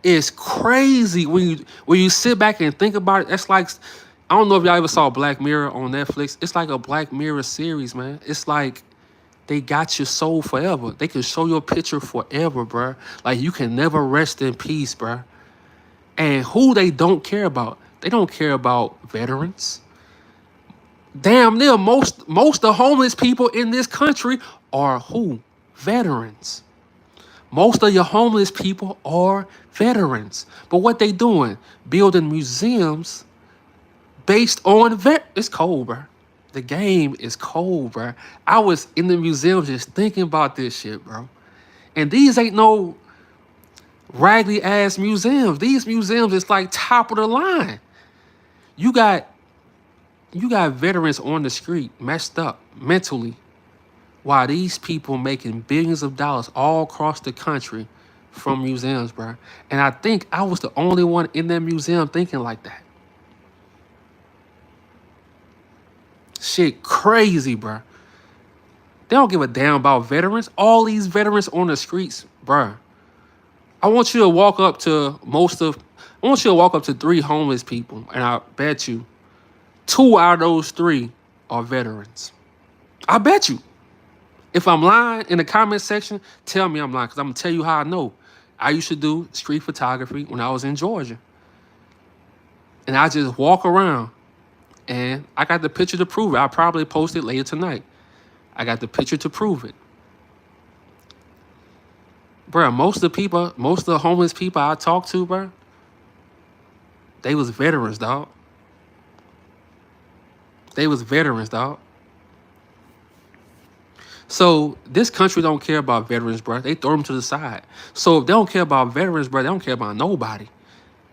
It's crazy when you sit back and think about it. That's like, I don't know if y'all ever saw Black Mirror on Netflix. It's like a Black Mirror series, man. It's like they got your soul forever. They can show your picture forever, bruh. Like you can never rest in peace, bruh. And who they don't care about? They don't care about veterans. Damn near most of the homeless people in this country are who? Veterans. Most of your homeless people are veterans. But what they doing? Building museums based on it's cold, bro. The game is cold, bro. I was in the museum just thinking about this shit, bro. And these ain't no raggedy ass museums. These museums is like top of the line. You got veterans on the street messed up mentally, while these people making billions of dollars all across the country from museums, bro. And I think I was the only one in that museum thinking like that. Shit crazy, bro. They don't give a damn about veterans. All these veterans on the streets, bro. I want you to walk up to three homeless people, and I bet you 2 out of those 3 are veterans. I bet you. If I'm lying in the comment section, tell me I'm lying, because I'm going to tell you how I know. I used to do street photography when I was in Georgia. And I just walk around, and I got the picture to prove it. I'll probably post it later tonight. I got the picture to prove it. Bro, most of the homeless people I talked to, bro, they was veterans, dog. They was veterans, dog. So this country don't care about veterans, bro. They throw them to the side. So if they don't care about veterans, bro, they don't care about nobody.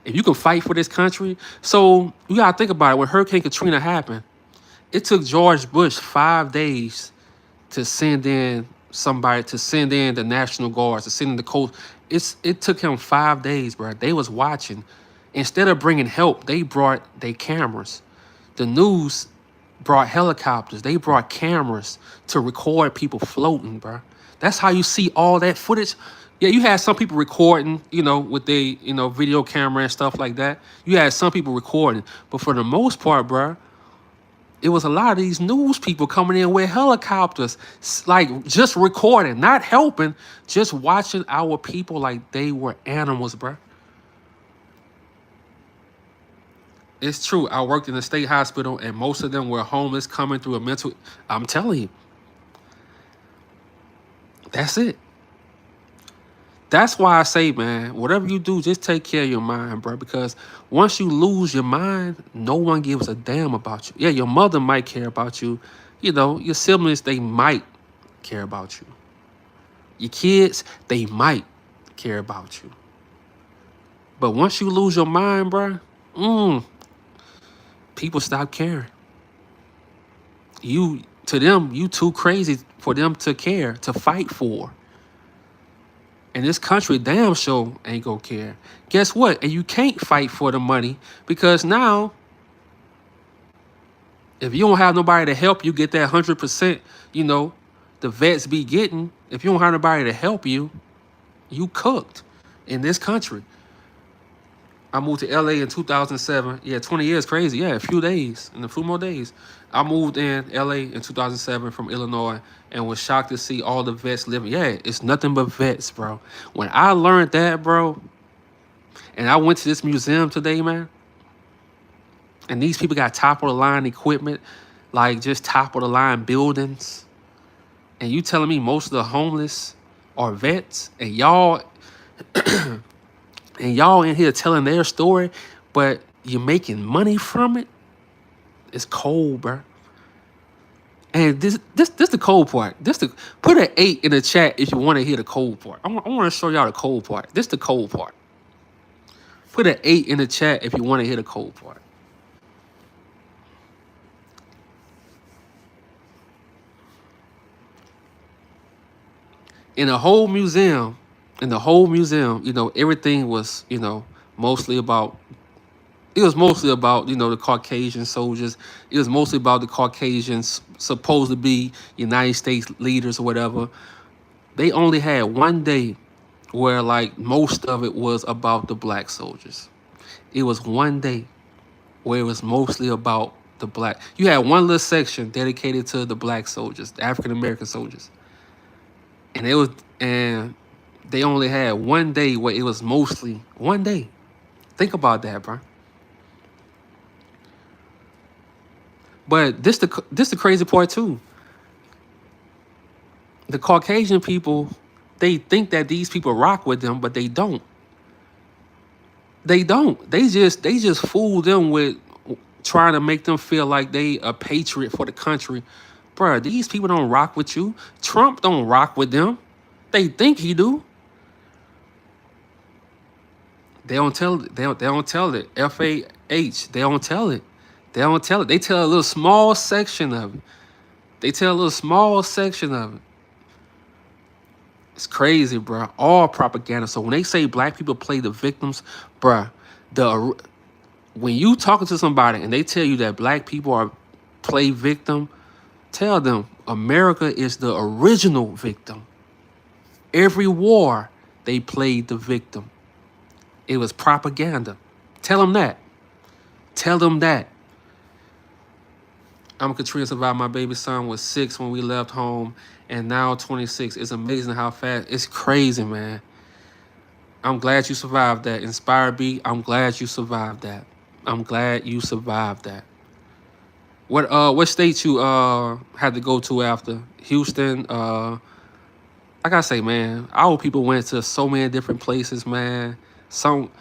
If you can fight for this country, so you gotta think about it. When Hurricane Katrina happened, it took George Bush 5 days to send in somebody, to send in the National Guards, to send in the Coast. It took him 5 days, bro. They was watching. Instead of bringing help, they brought their cameras. The news brought helicopters. They brought cameras to record people floating, bro. That's how you see all that footage. Yeah, you had some people recording, with their, video camera and stuff like that. You had some people recording. But for the most part, bro, it was a lot of these news people coming in with helicopters, like just recording, not helping, just watching our people like they were animals, bro. It's true. I worked in a state hospital, and most of them were homeless coming through a mental. I'm telling you, that's it. That's why I say, man, whatever you do, just take care of your mind, bro. Because once you lose your mind, no one gives a damn about you. Yeah, your mother might care about you. You know, your siblings, they might care about you. Your kids, they might care about you. But once you lose your mind, bro, people stop caring. To them, you too crazy for them to care, to fight for. And this country damn sure ain't gonna care. Guess what? And you can't fight for the money because now, if you don't have nobody to help you get that 100%, you know, the vets be getting, if you don't have nobody to help you, you cooked in this country. I moved to LA in 2007. Yeah, 20 years, crazy. Yeah, a few days, in a few more days. I moved in LA in 2007 from Illinois and was shocked to see all the vets living. Yeah, it's nothing but vets, bro. When I learned that, bro, and I went to this museum today, man, and these people got top of the line equipment, like just top of the line buildings. And you telling me most of the homeless are vets, and y'all in here telling their story, but you're making money from it? It's cold, bro. And this the cold part. Put an 8 in the chat if you want to hear the cold part. I want to show y'all the cold part. This the cold part. Put an 8 in the chat if you want to hear the cold part. In the whole museum, you know, everything was, you know, mostly about. It was mostly about, you know, the Caucasian soldiers. It was mostly about the Caucasians supposed to be United States leaders or whatever. They only had one day where, like, most of it was about the black soldiers. It was one day where it was mostly about the black. You had one little section dedicated to the black soldiers, the African American soldiers. And they only had one day where it was mostly one day. Think about that, bro. But this the crazy part too. The Caucasian people, they think that these people rock with them, but they don't. They don't. They just fool them with trying to make them feel like they a patriot for the country. Bruh, these people don't rock with you. Trump don't rock with them. They think he do. They don't tell it. They don't tell it. FAH. They don't tell it. They don't tell it. They tell a little small section of it. It's crazy, bro. All propaganda. So when they say black people play the victims, bro, when you talking to somebody and they tell you that black people are play victim, tell them America is the original victim. Every war, they played the victim. It was propaganda. Tell them that. Tell them that. I'm Katrina survived. My baby son was 6 when we left home, and now 26. It's amazing how fast. It's crazy, man. I'm glad you survived that. Inspired B, I'm glad you survived that. What state you had to go to after? Houston. I gotta say, man, our people went to so many different places, man. Some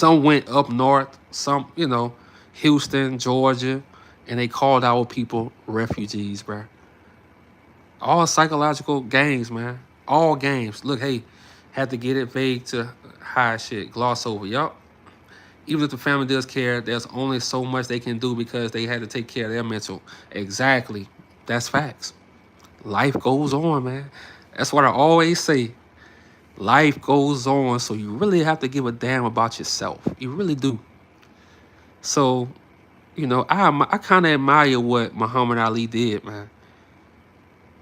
went up north, some, you know, Houston, Georgia, and they called our people refugees, bro. All psychological games, man. All games. Look, hey, had to get it vague to high shit. Gloss over. Yup. Even if the family does care, there's only so much they can do because they had to take care of their mental. Exactly. That's facts. Life goes on, man. That's what I always say. Life goes on, so you really have to give a damn about yourself. You really do. So, you know, I kind of admire what Muhammad Ali did, man.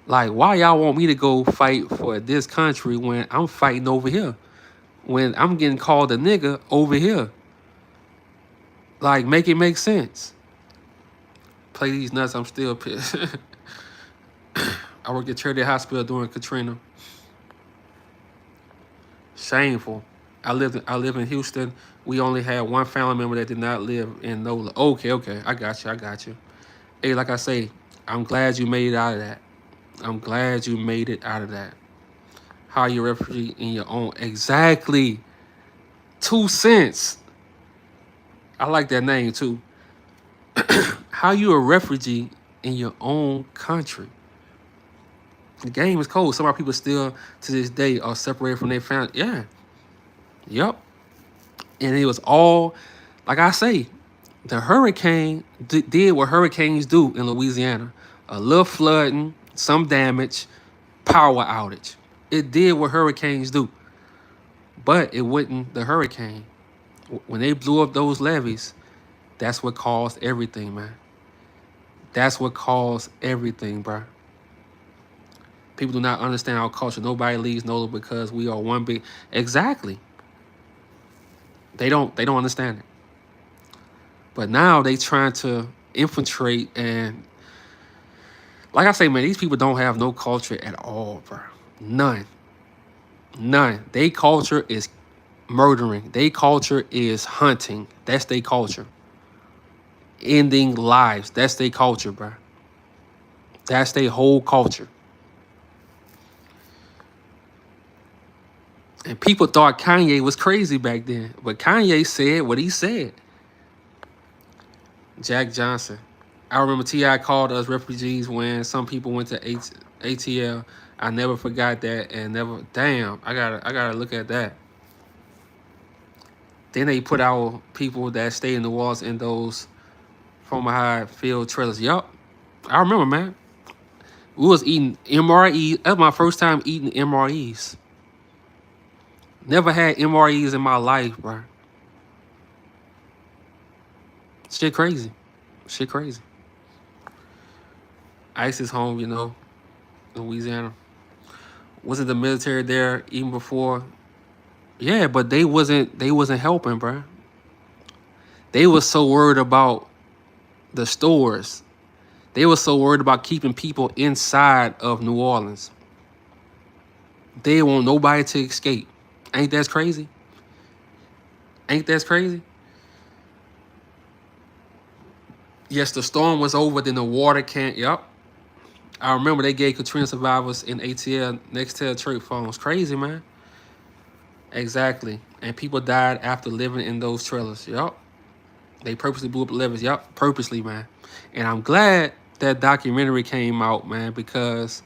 Like, why y'all want me to go fight for this country when I'm fighting over here? When I'm getting called a nigga over here? Like, make it make sense. Play these nuts, I'm still pissed. I worked at Charity Hospital during Katrina. Shameful. I live in Houston. We only had one family member that did not live in NOLA. Okay, okay. I got you. I got you. Hey, like I say, I'm glad you made it out of that. I'm glad you made it out of that. How you a refugee in your own exactly 2 cents. I like that name too. How you a refugee in your own country? The game is cold. Some of our people still to this day are separated from their family. Yeah. Yep. And it was all, like I say, the hurricane did what hurricanes do in Louisiana. A little flooding, some damage, power outage. It did what hurricanes do. But it wasn't the hurricane. When they blew up those levees, that's what caused everything, man. That's what caused everything, bro. People do not understand our culture. Nobody leaves NOLA because we are one big. Exactly. They don't understand it. But now they trying to infiltrate, and like I say, man, these people don't have no culture at all, bro. None. None. Their culture is murdering. Their culture is hunting. That's their culture. Ending lives. That's their culture, bro. That's their whole culture. And people thought Kanye was crazy back then. But Kanye said what he said. Jack Johnson. I remember T.I. called us refugees when some people went to ATL. I never forgot that, and never. Damn, I gotta look at that. Then they put our people that stay in the walls in those formaldehyde filled trailers. Yup, I remember, man. We was eating MRE. That's my first time eating MREs. Never had MREs in my life, bro. Shit crazy. Shit crazy. ICE is home, you know, Louisiana. Wasn't the military there even before? Yeah, but they wasn't helping, bro. They was so worried about the stores. They were so worried about keeping people inside of New Orleans. They didn't want nobody to escape. Ain't that crazy? Ain't that crazy? Yes, the storm was over, then the water can't. Yup. I remember they gave Katrina survivors in ATL next to the church phones. Crazy, man. Exactly. And people died after living in those trailers. Yup. They purposely blew up the levers. Yup. Purposely, man. And I'm glad that documentary came out, man, because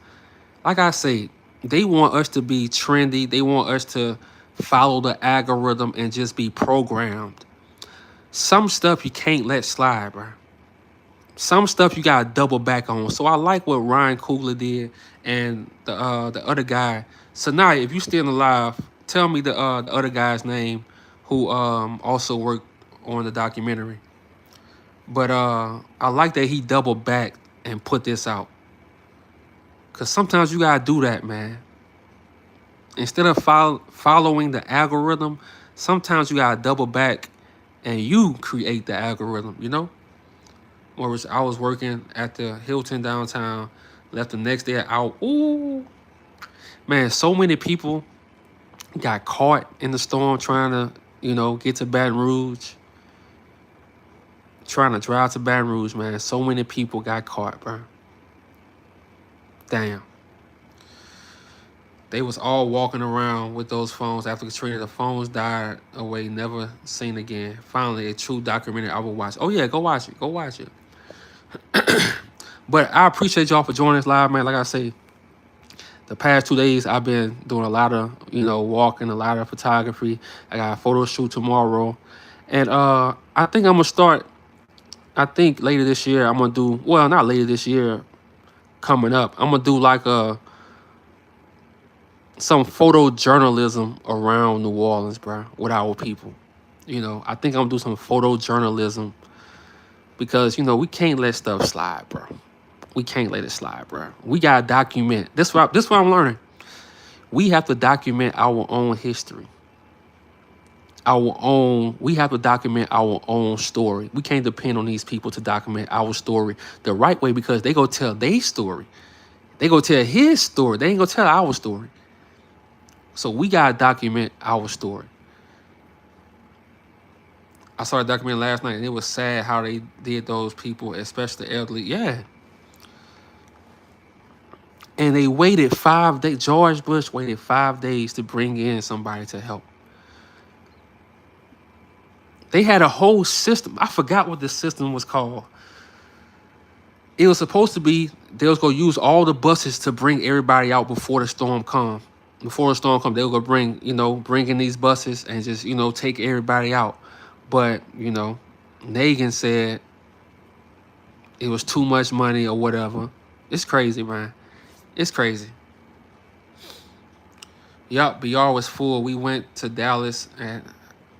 like I say, they want us to be trendy. They want us to follow the algorithm and just be programmed. Some stuff you can't let slide, bro. Some stuff you gotta double back on. So I like what Ryan Coogler did and the other guy. Sanaya, if you still alive, tell me the other guy's name who also worked on the documentary. But I like that he doubled back and put this out. Cause sometimes you gotta do that, man. Instead of following the algorithm, sometimes you gotta double back and you create the algorithm, you know? Whereas I was working at the Hilton downtown, left the next day out. Ooh, man, so many people got caught in the storm trying to, you know, get to Baton Rouge. Trying to drive to Baton Rouge, man. So many people got caught, bro. Damn. They was all walking around with those phones after Katrina. The phones died away, never seen again. Finally, a true documentary I will watch. Oh, yeah, go watch it. Go watch it. But I appreciate y'all for joining us live, man. Like I say, the past 2 days, I've been doing a lot of, you know, walking, a lot of photography. I got a photo shoot tomorrow. And I think I'm going to start, I think later this year, I'm going to do, well, not later this year, coming up. I'm going to do like some photojournalism around New Orleans, bro, with our people. You know, I think I'm going to do some photojournalism because, you know, we can't let stuff slide, bro. We can't let it slide, bro. We got to document. This what I'm learning. We have to document our own history. We have to document our own story. We can't depend on these people to document our story the right way because they go tell their story. They go tell his story. They ain't gonna tell our story. So we gotta document our story. I saw a documentary last night, and it was sad how they did those people, especially the elderly. Yeah. And they waited 5 days. George Bush waited 5 days to bring in somebody to help. They had a whole system. I forgot what the system was called. It was supposed to be they was gonna use all the buses to bring everybody out before the storm come. Before the storm come, they were gonna bring in these buses and just, take everybody out. But, Nagin said it was too much money or whatever. It's crazy, man. It's crazy. Yup, BR was full. We went to Dallas and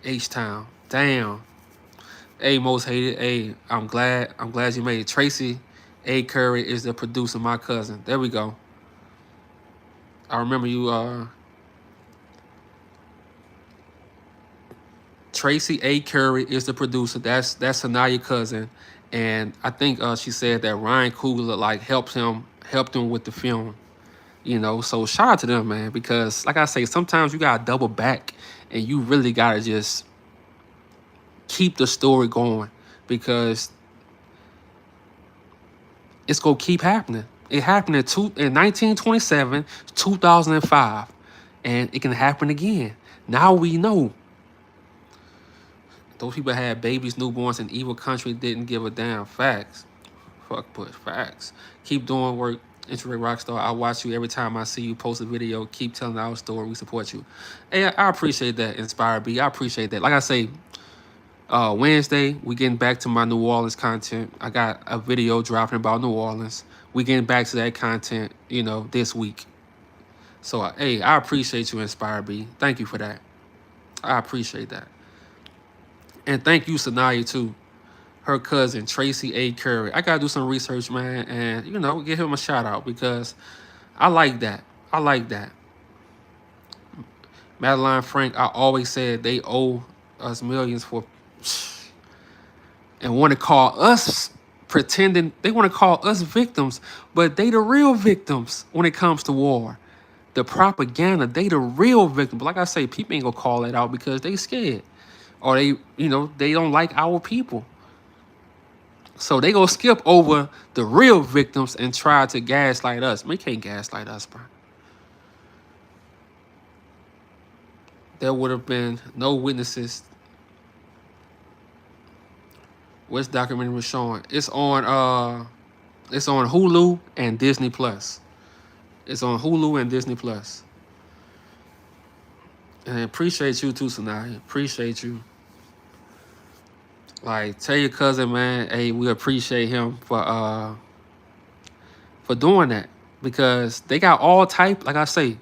H-Town. Damn. Hey, most hated. Hey, I'm glad you made it. Tracy A. Curry is the producer, my cousin. There we go. I remember you, Tracy A. Curry is the producer. That's Sanaya cousin. And I think she said that Ryan Coogler helped him with the film. So shout out to them, man, because like I say, sometimes you gotta double back and you really gotta just keep the story going, because it's gonna keep happening. It happened in 1927, 2005, and it can happen again. Now we know. Those people had babies, newborns in evil country, didn't give a damn. Facts. Fuck Bush. Facts. Keep doing work. Introvert Rockstar, I watch you every time I see you post a video. Keep telling our story. We support you. Hey, I appreciate that, Inspire B. I appreciate that. Like I say, Wednesday, we getting back to my New Orleans content. I got a video dropping about New Orleans. We getting back to that content, this week. So, hey, I appreciate you, Inspire B. Thank you for that. I appreciate that. And thank you, Sanaya, too. Her cousin, Tracy A. Curry. I got to do some research, man, and, give him a shout out, because I like that. I like that. Madeline Frank, I always said they owe us millions for... and want to call us pretending... They want to call us victims, but they the real victims when it comes to war. The propaganda, they the real victim. But like I say, people ain't going to call it out because they scared. Or they, they don't like our people. So they gonna skip over the real victims and try to gaslight us. We can't gaslight us, bro. There would have been no witnesses. Which documentary was showing? It's on Hulu and Disney Plus. It's on Hulu and Disney Plus. And appreciate you too, Sanaya. Appreciate you. Tell your cousin, man, hey, we appreciate him for doing that, because they got all type. Like I say,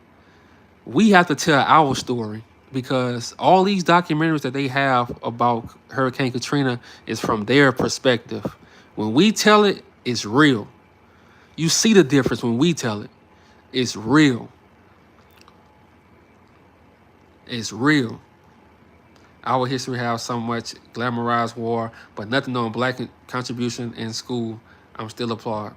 we have to tell our story, because all these documentaries that they have about Hurricane Katrina is from their perspective. When we tell it, it's real. You see the difference when we tell it. It's real. It's real. Our history has so much glamorized war, but nothing on black contribution in school. I'm still applaud.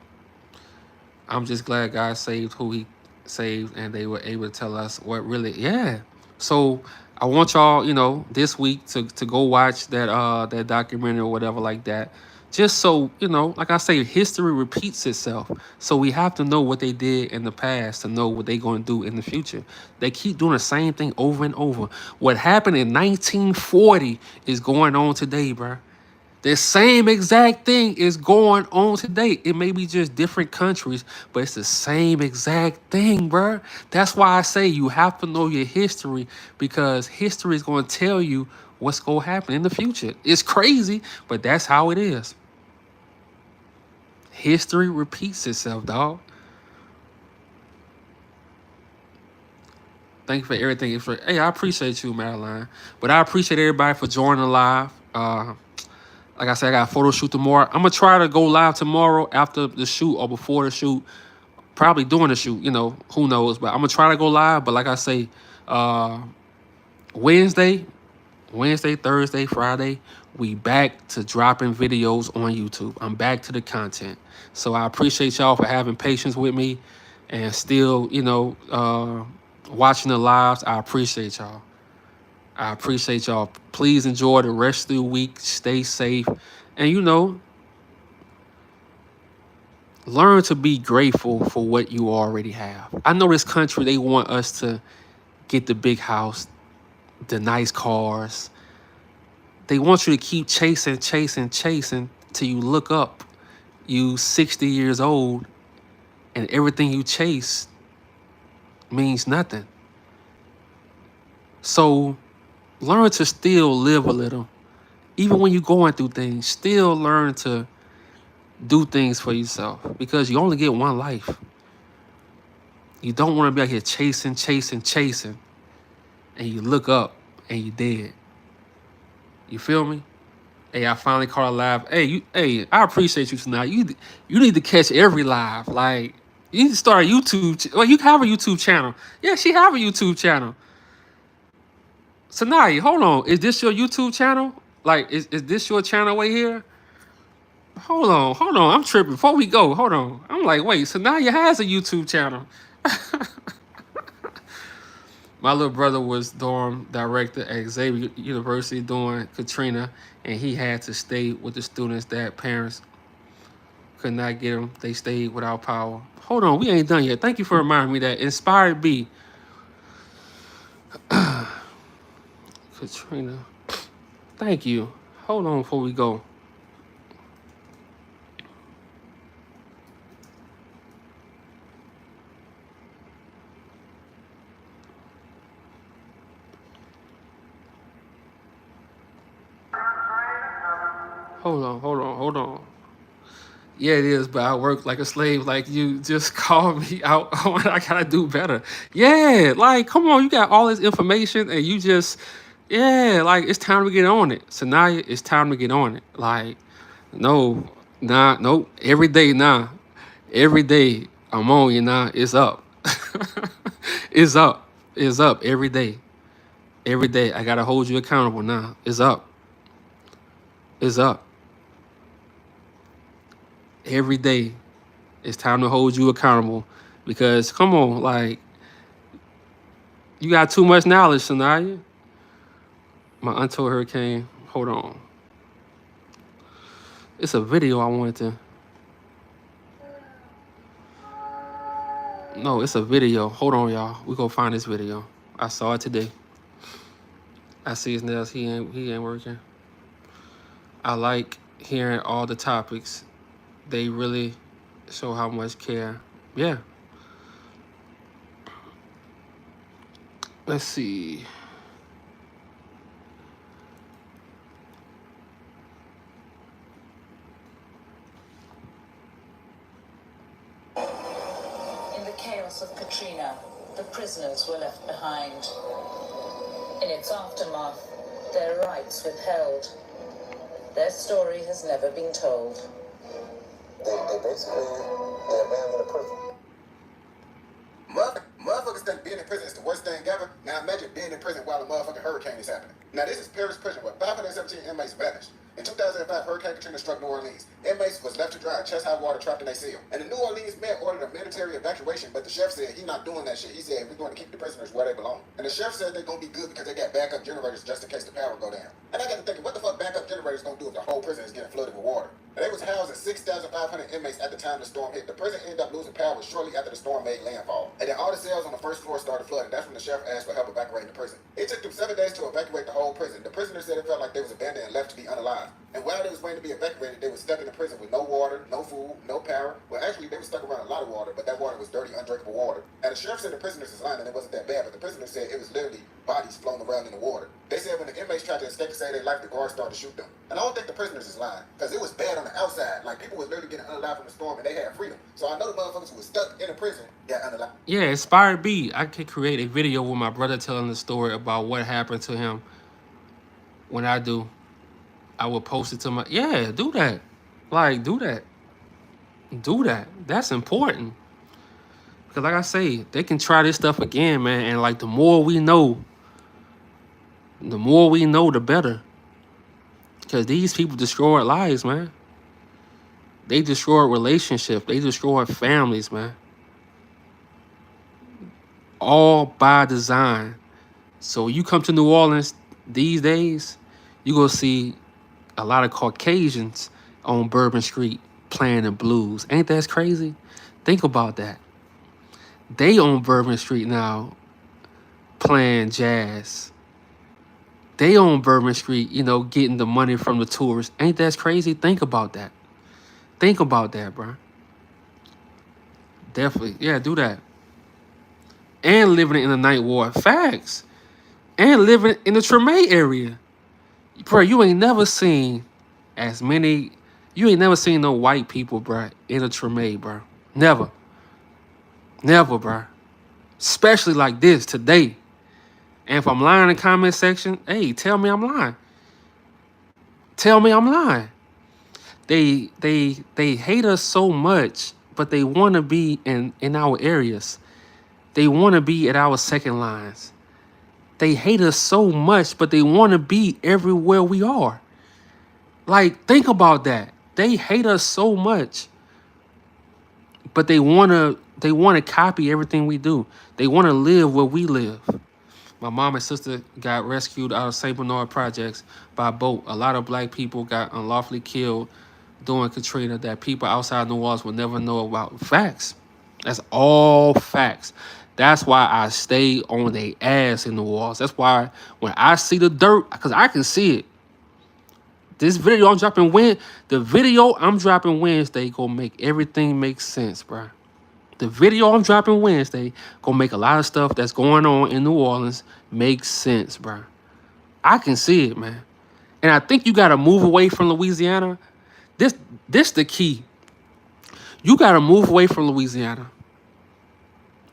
I'm just glad God saved who he saved, and they were able to tell us what really, yeah. So I want y'all, this week to go watch that documentary or whatever like that. Just so, like I say, history repeats itself. So we have to know what they did in the past to know what they're going to do in the future. They keep doing the same thing over and over. What happened in 1940 is going on today, bro. The same exact thing is going on today. It may be just different countries, but it's the same exact thing, bro. That's why I say you have to know your history, because history is going to tell you what's going to happen in the future. It's crazy, but that's how it is. History repeats itself, dog. Thank you for everything. Hey, I appreciate you, Madeline. But I appreciate everybody for joining live. Like I said, I got a photo shoot tomorrow. I'm going to try to go live tomorrow after the shoot or before the shoot. Probably during the shoot, who knows. But I'm going to try to go live. But like I say, Wednesday, Thursday, Friday, we back to dropping videos on YouTube. I'm back to the content. So I appreciate y'all for having patience with me and still, watching the lives. I appreciate y'all. I appreciate y'all. Please enjoy the rest of the week. Stay safe. And, you know, learn to be grateful for what you already have. I know this country, they want us to get the big house, the nice cars. They want you to keep chasing till you look up. You 60 years old and everything you chase means nothing. So learn to still live a little. Even when you're going through things, still learn to do things for yourself because you only get one life. You don't want to be out here chasing, and you look up and you dead. You feel me? Hey, I finally caught a live. Hey, I appreciate you tonight. You need to catch every live. Like, you need to start a YouTube. Well, you have a YouTube channel. Yeah, she have a YouTube channel. Sanaya, hold on. Is this your YouTube channel? Like, is this your channel right here? Hold on. I'm tripping. Before we go, hold on. I'm like, wait, Sanaya has a YouTube channel. My little brother was dorm director at Xavier University doing Katrina, and he had to stay with the students that parents could not get them. They stayed without power. Hold on, we ain't done yet. Thank you for reminding me that. Inspired B. Katrina. Thank you. Hold on before we go. Hold on. Yeah, it is, but I work like a slave. Like, you just call me out on what I gotta do better. Yeah, like, come on, you got all this information and you just, yeah, like, it's time to get on it. So now it's time to get on it. Like, no, nope. Every day, every day I'm on you now. It's up. It's up. It's up every day. Every day I gotta hold you accountable now. It's up. It's up. Every day it's time to hold you accountable because come on, like, you got too much knowledge, Sanaya. My untold hurricane. Hold on. It's a video I wanted to. No, it's a video. Hold on, y'all. We gonna find this video. I saw it today. I see his nails. He ain't working. I like hearing all the topics. They really show how much care. Yeah. Let's see. In the chaos of Katrina, the prisoners were left behind. In its aftermath, their rights withheld. Their story has never been told. They basically abandoned the prison. Motherfuckers think being in prison is the worst thing ever. Now imagine being in prison while a motherfucking hurricane is happening. Now this is Paris prison where 517 inmates vanished. In 2005, Hurricane Katrina struck New Orleans. Inmates was left to dry in chest-high water trapped in their cell. And the New Orleans mayor ordered a mandatory evacuation, but the sheriff said he's not doing that shit. He said we're going to keep the prisoners where they belong. And the sheriff said they're going to be good because they got backup generators just in case the power go down. And I got to thinking, what the fuck backup generators going to do if the whole prison is getting flooded with water? And they was housing 6,500 inmates at the time the storm hit. The prison ended up losing power shortly after the storm made landfall. And then all the cells on the first floor started flooding. That's when the sheriff asked for help evacuating the prison. It took them 7 days to evacuate the whole prison. The prisoners said it felt like they was abandoned and left to be unalive. And while they was waiting to be evacuated, they were stuck in the prison with no water, no food, no power. Well, actually, they were stuck around a lot of water, but that water was dirty, undrinkable water. And the sheriff said the prisoners was lying and it wasn't that bad, but the prisoners said it was literally bodies floating around in the water. They said when the inmates tried to escape to save their life, the guards started to shoot them. And I don't think the prisoners is lying, because it was bad on the outside. Like, people was literally getting unalive from the storm and they had freedom. So I know the motherfuckers who was stuck in a prison got unalive. Yeah, Inspired B. I could create a video with my brother telling the story about what happened to him. When I do, I will post it to my... Yeah, do that. Like, do that. Do that. That's important. Because like I say, they can try this stuff again, man. And like, the more we know, the better. Because these people destroyed lives, man. They destroyed relationships. They destroyed families, man. All by design. So you come to New Orleans, These days, you gonna see a lot of Caucasians on Bourbon Street playing the blues. Ain't that crazy? Think about that. They on Bourbon Street now playing jazz. They on Bourbon Street, you know, getting the money from the tourists. Ain't that crazy? Think about that. Think about that, bro. Definitely. Yeah, do that. And living in the Ninth Ward. Facts. And living in the Treme area. Bro, you ain't never seen as many, you ain't never seen no white people, bro, in a Treme, bro. Never. Never, bro. Especially like this today. And if I'm lying in the comment section, hey, tell me I'm lying. Tell me I'm lying. They hate us so much, but they want to be in our areas. They want to be at our second lines. They hate us so much, but they want to be everywhere we are. Like, think about that. They hate us so much, but they wanna copy everything we do. They wanna live where we live. My mom and sister got rescued out of St. Bernard projects by boat. A lot of black people got unlawfully killed during Katrina that people outside New Orleans will never know about. Facts. That's all facts. That's why I stay on their ass in New Orleans. That's why when I see the dirt, because I can see it. This video I'm dropping Wednesday gonna make everything make sense, bro. The video I'm dropping Wednesday gonna make a lot of stuff that's going on in New Orleans make sense, bro. I can see it, man. And I think you gotta move away from Louisiana. This the key. You gotta move away from Louisiana.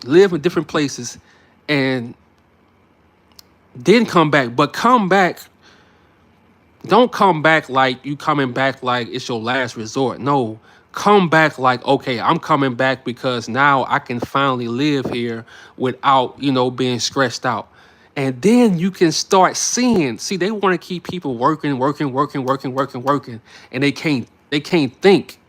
Live in different places and then come back. But come back. Don't come back like you coming back like it's your last resort. No, come back like, okay, I'm coming back because now I can finally live here without, you know, being stressed out. And then you can start seeing, see, they want to keep people working, and they can't think.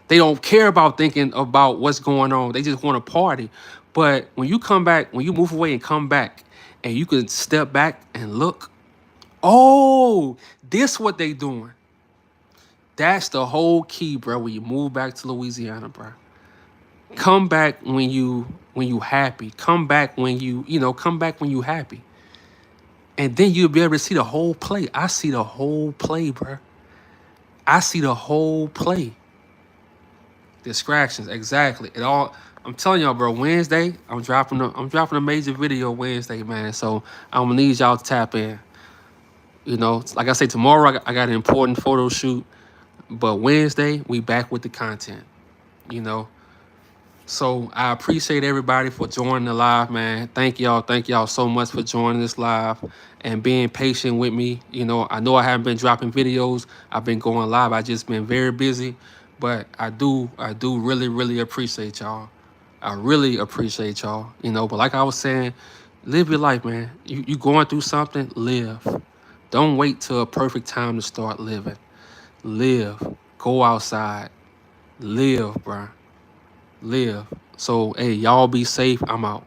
They don't care about thinking about what's going on. They just want to party. But when you come back, when you move away and come back, and you can step back and look, oh, this what they doing. That's the whole key, bro. When you move back to Louisiana, bro. Come back when you happy. Come back when come back when you happy. And then you'll be able to see the whole play. I see the whole play, bro. I see the whole play. Distractions, exactly. It all. I'm telling y'all, bro. Wednesday, I'm dropping a major video Wednesday, man. So I'm gonna need y'all to tap in. You know, like I say, tomorrow I got an important photo shoot, but Wednesday we back with the content. You know, so I appreciate everybody for joining the live, man. Thank y'all so much for joining this live and being patient with me. You know I haven't been dropping videos. I've been going live. I just been very busy, but I do really appreciate y'all. I really appreciate y'all. You know, but like I was saying, live your life, man. You going through something, live. Don't wait till a perfect time to start living. Live. Go outside. Live, bruh. Live. So, hey, y'all be safe. I'm out.